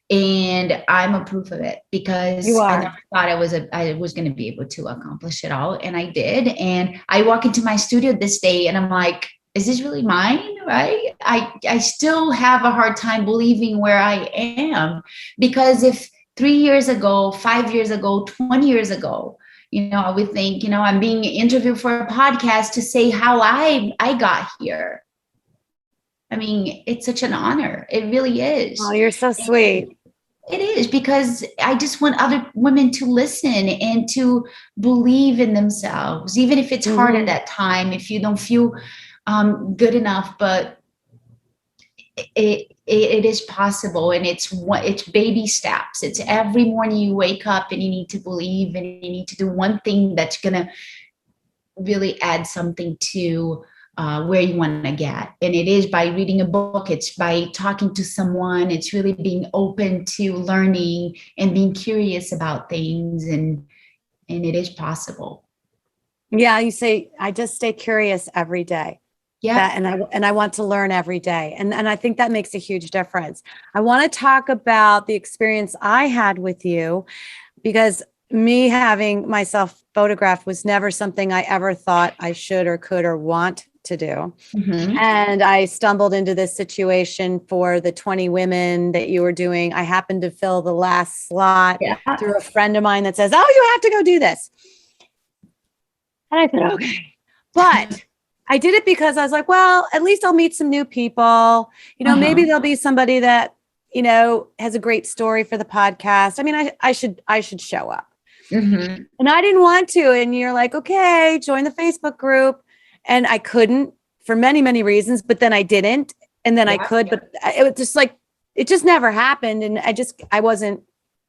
And I'm a proof of it because I never thought I was going to be able to accomplish it all. And I did. And I walk into my studio this day and I'm like, is this really mine? Right? I still have a hard time believing where I am, because if 3 years ago, 5 years ago, 20 years ago, I would think, I'm being interviewed for a podcast to say how I got here. I mean, it's such an honor. It really is. Oh, you're so sweet. It is, because I just want other women to listen and to believe in themselves, even if it's hard at that time, if you don't feel good enough, but it is possible. And it's baby steps. It's every morning you wake up and you need to believe, and you need to do one thing that's going to really add something to where you want to get. And it is by reading a book. It's by talking to someone. It's really being open to learning and being curious about things. And it is possible. Yeah. You say, I just stay curious every day. Yeah. And I want to learn every day. And I think that makes a huge difference. I want to talk about the experience I had with you, because me having myself photographed was never something I ever thought I should or could or want to do. Mm-hmm. And I stumbled into this situation for the 20 women that you were doing. I happened to fill the last slot through a friend of mine that says, oh, you have to go do this. And I said, okay. But I did it because I was like, well, at least I'll meet some new people. Maybe there'll be somebody that, has a great story for the podcast. I mean, I should show up. Mm-hmm. And I didn't want to. And you're like, okay, join the Facebook group. And I couldn't for many, many reasons, but then I didn't. And then I could, but it was just like, it just never happened. And I wasn't,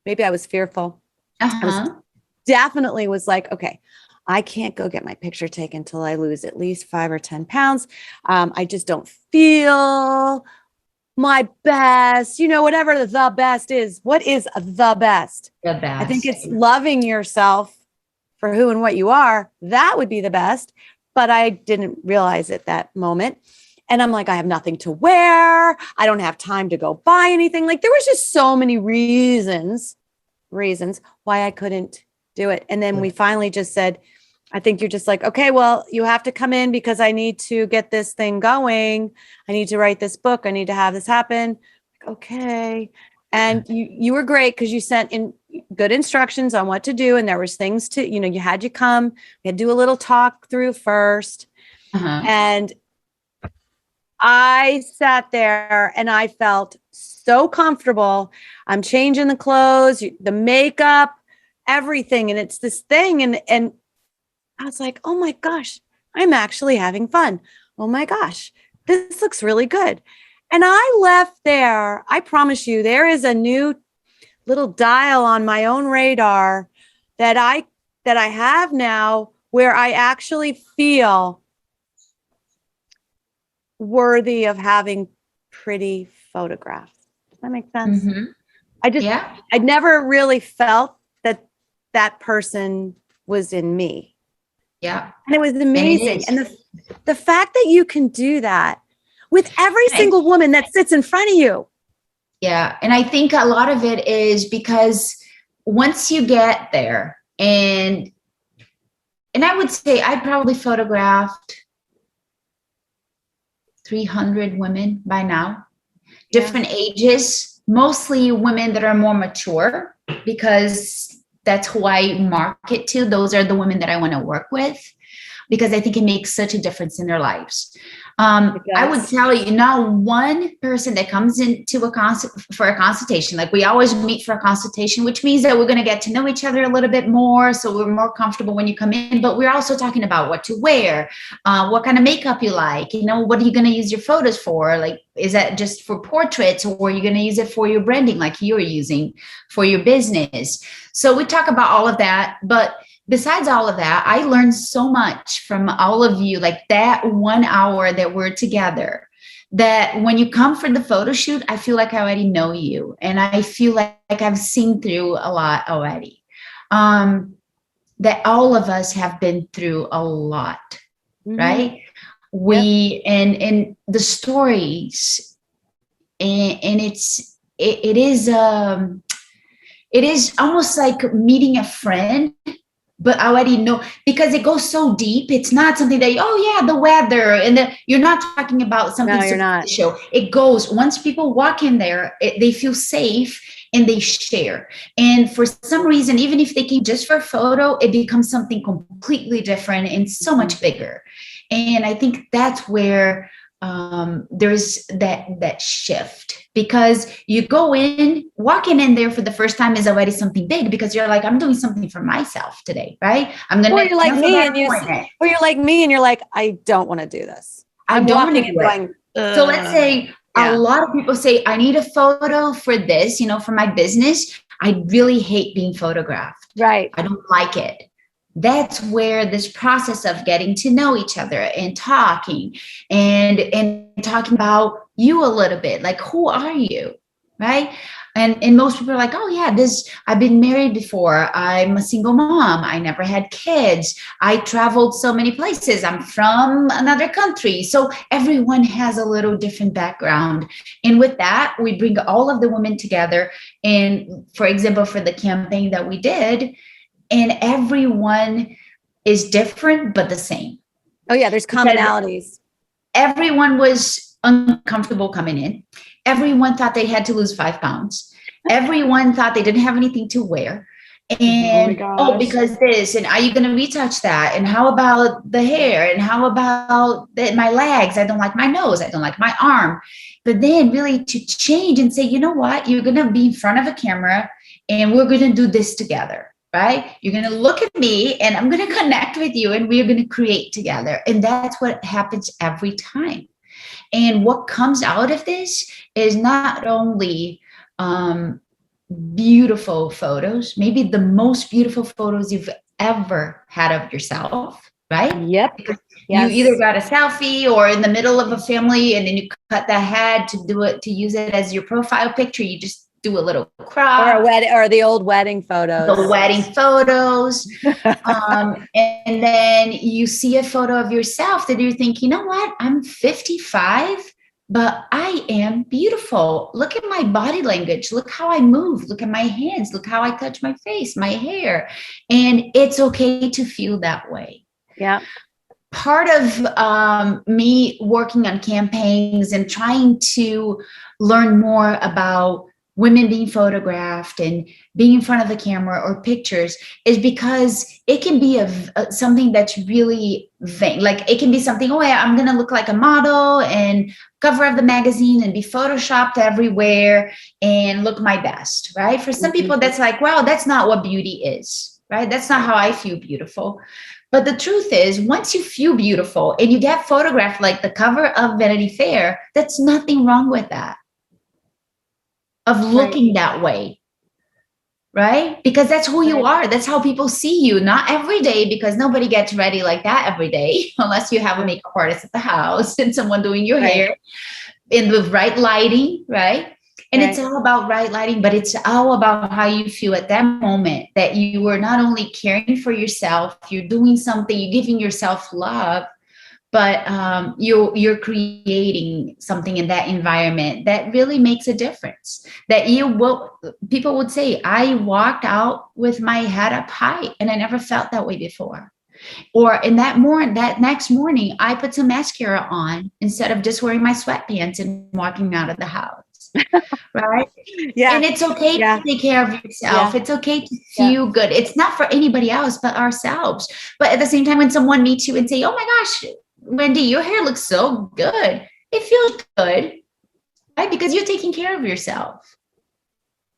maybe I was fearful. Definitely was like, okay, I can't go get my picture taken until I lose at least 5 or 10 pounds. I just don't feel my best, whatever the best is. What is the best? The best. I think it's loving yourself for who and what you are. That would be the best. But I didn't realize at that moment. And I'm like, I have nothing to wear. I don't have time to go buy anything. Like, there was just so many reasons why I couldn't do it. And then we finally just said, I think you're just like, okay, well, you have to come in because I need to get this thing going. I need to write this book. I need to have this happen. Okay. And you were great because you sent in good instructions on what to do. And there was things to, you had you come, we had to do a little talk through first. And I sat there and I felt so comfortable. I'm changing the clothes, the makeup, everything. And it's this thing. And I was like, oh my gosh, I'm actually having fun. Oh my gosh, this looks really good. And I left there. I promise you, there is a new little dial on my own radar that I have now where I actually feel worthy of having pretty photographs. Does that make sense? I never really felt that person was in me. Yeah. And it was amazing. And the fact that you can do that with every single woman that sits in front of you. Yeah. And I think a lot of it is because once you get there, and I would say I probably photographed 300 women by now, different ages, mostly women that are more mature, because that's who I market to. Those are the women that I want to work with, because I think it makes such a difference in their lives. I would tell you, not one person that comes into for a consultation, like we always meet for a consultation, which means that we're going to get to know each other a little bit more. So we're more comfortable when you come in, but we're also talking about what to wear, what kind of makeup you like, what are you going to use your photos for? Like, is that just for portraits, or are you going to use it for your branding, like you're using for your business? So we talk about all of that, but besides all of that, I learned so much from all of you, like that 1 hour that we're together, that when you come for the photo shoot, I feel like I already know you. And I feel like I've seen through a lot already. That all of us have been through a lot, right? And the stories, and it is almost like meeting a friend but I already know, because it goes so deep. It's not something that, oh yeah, the weather, and you're not talking about something No, you're not. superficial. It goes, once people walk in there, they feel safe and they share. And for some reason, even if they came just for a photo, it becomes something completely different and so much bigger. And I think that's where there's that shift, because you go in, walking in there for the first time is already something big, because you're like, I'm doing something for myself today, right? I'm gonna Or you're like cancel me that and appointment. or you're like me and you're like, I don't want to do this. I I'm don't want walking to and do it. going, So let's say a yeah, lot of people say, I need a photo for this, for my business. I really hate being photographed. right. I don't like it. That's where this process of getting to know each other and talking and talking about you a little bit, like, who are you, right? And most people are like, oh yeah, I've been married before, I'm a single mom, I never had kids, I traveled so many places, I'm from another country. So everyone has a little different background, and with that we bring all of the women together. And for example, for the campaign that we did, and everyone is different but the same. Oh yeah, there's commonalities. Everyone was uncomfortable coming in. Everyone thought they had to lose 5 pounds. Everyone thought they didn't have anything to wear. And because this, and are you going to retouch that? And how about the hair? And how about my legs? I don't like my nose. I don't like my arm. But then really to change and say, you know what? You're going to be in front of a camera and we're going to do this together. Right? You're going to look at me and I'm going to connect with you and we're going to create together. And that's what happens every time. And what comes out of this is not only beautiful photos, maybe the most beautiful photos you've ever had of yourself, right? Yep. Because yes. you either got a selfie or in the middle of a family and then you cut the head to use it as your profile picture. You just do a little crop, or a wedding, or the old wedding photos, and then you see a photo of yourself that you think, you know what, I'm 55, but I am beautiful. Look at my body language, look how I move, look at my hands, look how I touch my face, my hair. And it's okay to feel that way. Yeah. Part of me working on campaigns and trying to learn more about women being photographed and being in front of the camera or pictures is because it can be something that's really vain. Like it can be something, oh yeah, I'm going to look like a model and cover of the magazine and be photoshopped everywhere and look my best, right? For some people, that's like, wow, that's not what beauty is, right? That's not how I feel beautiful. But the truth is, once you feel beautiful and you get photographed like the cover of Vanity Fair, that's nothing wrong with that. Of looking that way, right? Because that's who you are. That's how people see you. Not every day, because nobody gets ready like that every day, unless you have a makeup artist at the house and someone doing your hair in the right lighting, right? And it's all about right lighting, but it's all about how you feel at that moment, that you were not only caring for yourself, you're doing something, you're giving yourself love, but you're creating something in that environment that really makes a difference. That people would say, I walked out with my head up high and I never felt that way before. Or in that next morning, I put some mascara on instead of just wearing my sweatpants and walking out of the house. Right? Yeah. And it's okay to take care of yourself. It's okay to feel good. It's not for anybody else but ourselves. But at the same time, when someone meets you and say, oh my gosh, Wendy, your hair looks so good, it feels good, right? Because you're taking care of yourself.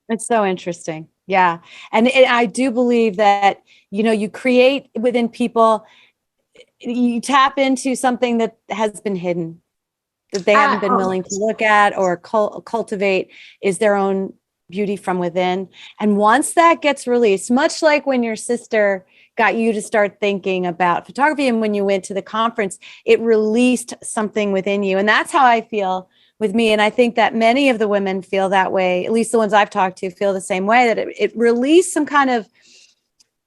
It's so interesting. Yeah. And I do believe that, you create within people, you tap into something that has been hidden, that they haven't been willing to look at or cultivate, is their own beauty from within. And once that gets released, much like when your sister got you to start thinking about photography, and when you went to the conference, it released something within you. And that's how I feel with me. And I think that many of the women feel that way, at least the ones I've talked to feel the same way, that it released some kind of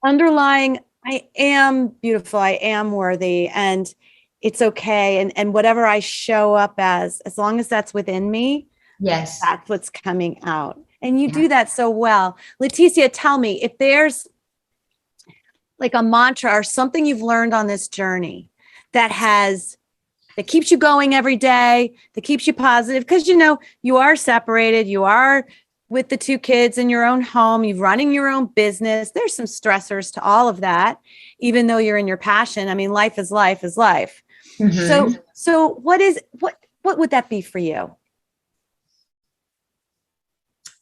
underlying, I am beautiful, I am worthy, and it's okay. And whatever I show up as long as that's within me, yes, that's what's coming out. And you do that so well. Leticia, tell me, if there's, like a mantra or something you've learned on this journey that keeps you going every day, that keeps you positive? Because, you are separated, you are with the 2 kids in your own home, you're running your own business. There's some stressors to all of that, even though you're in your passion. I mean, life is life is life. Mm-hmm. So what would that be for you?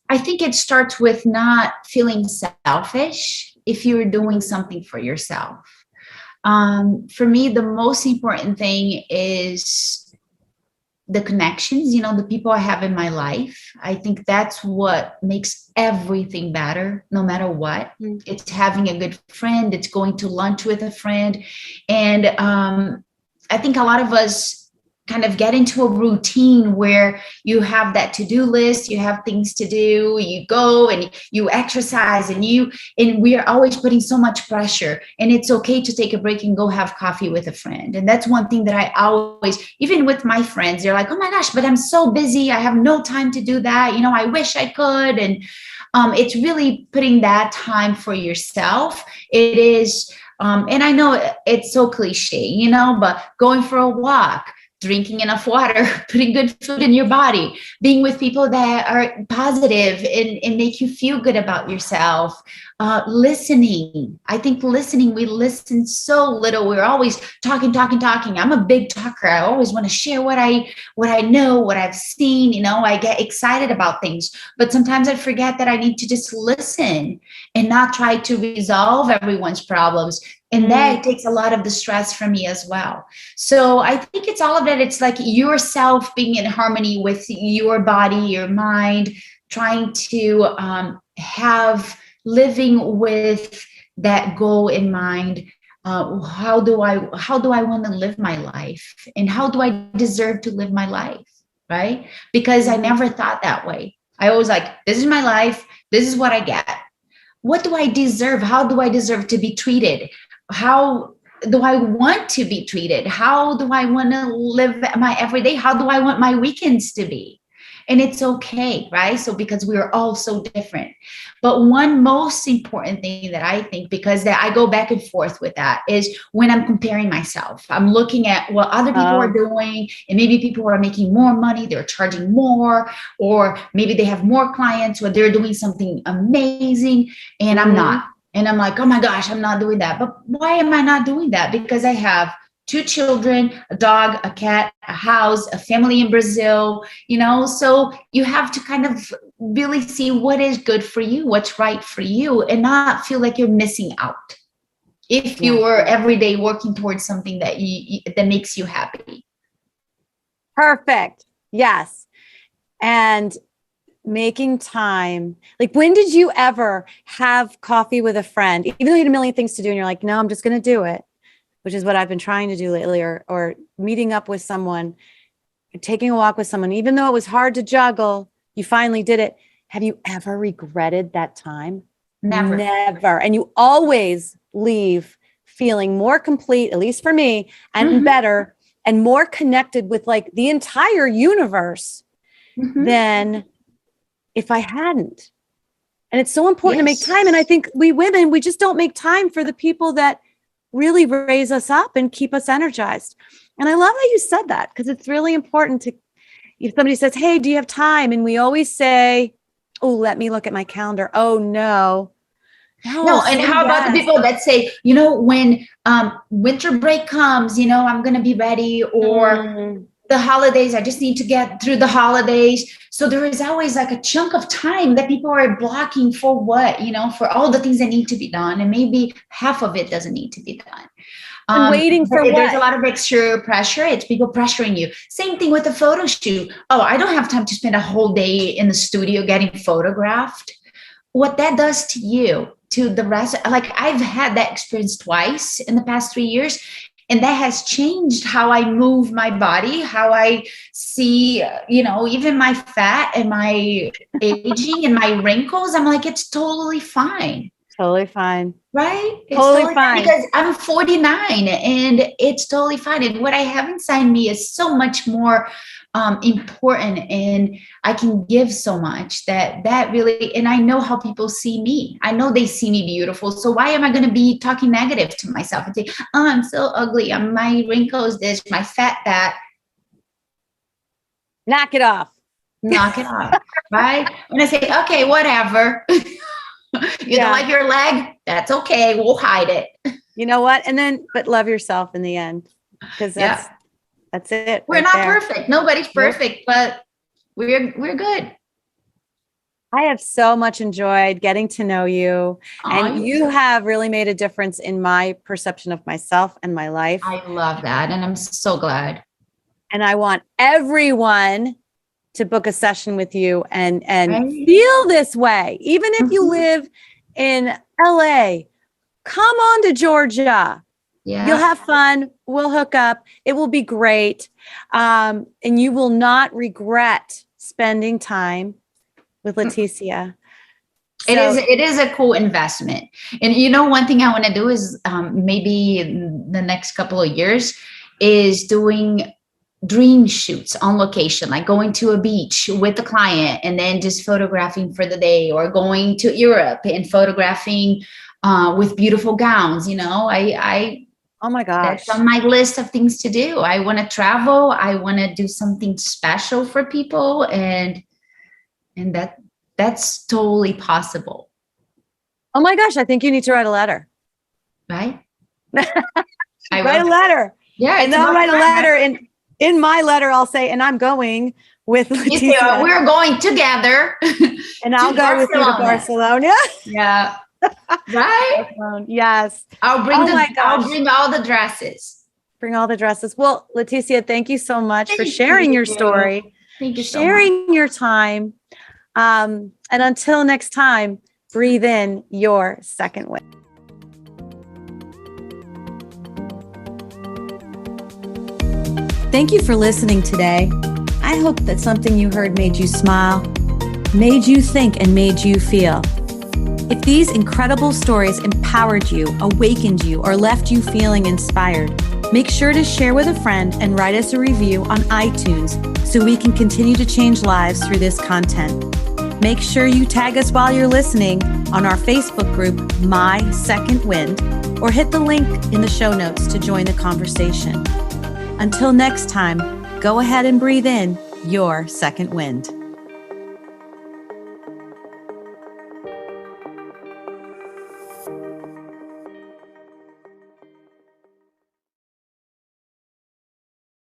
I think it starts with not feeling selfish if you're doing something for yourself. For me, the most important thing is the connections, the people I have in my life. I think that's what makes everything better, no matter what. Mm. It's having a good friend. It's going to lunch with a friend. And I think a lot of us kind of get into a routine where you have that to-do list, you have things to do, you go and you exercise, and we are always putting so much pressure. And it's okay to take a break and go have coffee with a friend. And that's one thing that I always, even with my friends, they're like, oh my gosh, but I'm so busy, I have no time to do that, I wish I could. And it's really putting that time for yourself. It is and I know it's so cliche, but going for a walk, drinking enough water, putting good food in your body, being with people that are positive and make you feel good about yourself, listening. I think listening, we listen so little. We're always talking. I'm a big talker. I always want to share what I know, what I've seen. I get excited about things, but sometimes I forget that I need to just listen and not try to resolve everyone's problems. And that takes a lot of the stress from me as well. So I think it's all of that. It's like yourself being in harmony with your body, your mind, trying to living with that goal in mind. How do I want to live my life? And how do I deserve to live my life? Right? Because I never thought that way. I always this is my life. This is what I get. What do I deserve? How do I deserve to be treated? How do I want to be treated? How do I want to live my everyday? How do I want my weekends to be? And it's okay, right? So because we are all so different. But one most important thing that I think, because that I go back and forth with that, is when I'm comparing myself. I'm looking at what other people are doing, and maybe people are making more money, they're charging more, or maybe they have more clients, or they're doing something amazing, and I'm not. And I'm like, oh my gosh, I'm not doing that. But why am I not doing that? Because I have 2 children, a dog, a cat, a house, a family in Brazil, so you have to kind of really see what is good for you, what's right for you, and not feel like you're missing out if you are every day working towards something that that makes you happy. Perfect. Yes. And making time. Like, when did you ever have coffee with a friend, even though you had a million things to do and you're like, no, I'm just going to do it, which is what I've been trying to do lately, or meeting up with someone, taking a walk with someone, even though it was hard to juggle, you finally did it. Have you ever regretted that time? Never. And you always leave feeling more complete, at least for me, and better and more connected with like the entire universe than if I hadn't. And it's so important to make time. And I think we women, we just don't make time for the people that really raise us up and keep us energized. And I love that you said that, because it's really important to, if somebody says, hey, do you have time? And we always say, oh, let me look at my calendar. Oh, no. No, and how about the people that say, when winter break comes, I'm going to be ready, or the holidays, I just need to get through the holidays. So there is always like a chunk of time that people are blocking for what, for all the things that need to be done. And maybe half of it doesn't need to be done. And waiting for what? There's a lot of extra pressure. It's people pressuring you. Same thing with the photo shoot. Oh, I don't have time to spend a whole day in the studio getting photographed. What that does to you, to the rest, like I've had that experience twice in the past 3 years. And that has changed how I move my body, how I see, even my fat and my aging and my wrinkles. I'm like, it's totally fine. Totally fine. Right? It's totally fine. Because I'm 49 and it's totally fine. And what I have inside me is so much more important, and I can give so much that really, and I know how people see me. I know they see me beautiful. So why am I going to be talking negative to myself and say, oh, I'm so ugly. My wrinkles, this, my fat, that. Knock it off. Knock it off. Right. When I say, okay, whatever. You don't like your leg? That's okay. We'll hide it. You know what? But love yourself in the end, because that's it. We're not perfect. Nobody's perfect, but we're good. I have so much enjoyed getting to know you, and you have really made a difference in my perception of myself and my life. I love that, and I'm so glad. And I want everyone to book a session with you and feel this way. Even if you live in LA, come on to Georgia. Yeah. You'll have fun. We'll hook up. It will be great. And you will not regret spending time with Leticia. So, it is a cool investment. And one thing I want to do is maybe in the next couple of years is doing dream shoots on location, like going to a beach with the client and then just photographing for the day, or going to Europe and photographing with beautiful gowns. Oh my gosh. That's on my list of things to do. I want to travel. I want to do something special for people. And that's totally possible. Oh my gosh. I think you need to write a letter. Right? Write a letter. Yeah. And then I'll write a letter. And in my letter, I'll say, and I'm going with Leticia. We're going together. And I'll go with you to Barcelona. Yeah. Right? Yes. I'll bring all the dresses. Bring all the dresses. Well, Leticia, thank you so much for sharing your story. Thank you so sharing much. Your time. And until next time, breathe in your second wind. Thank you for listening today. I hope that something you heard made you smile, made you think, and made you feel. If these incredible stories empowered you, awakened you, or left you feeling inspired, make sure to share with a friend and write us a review on iTunes so we can continue to change lives through this content. Make sure you tag us while you're listening on our Facebook group, My Second Wind, or hit the link in the show notes to join the conversation. Until next time, go ahead and breathe in your second wind.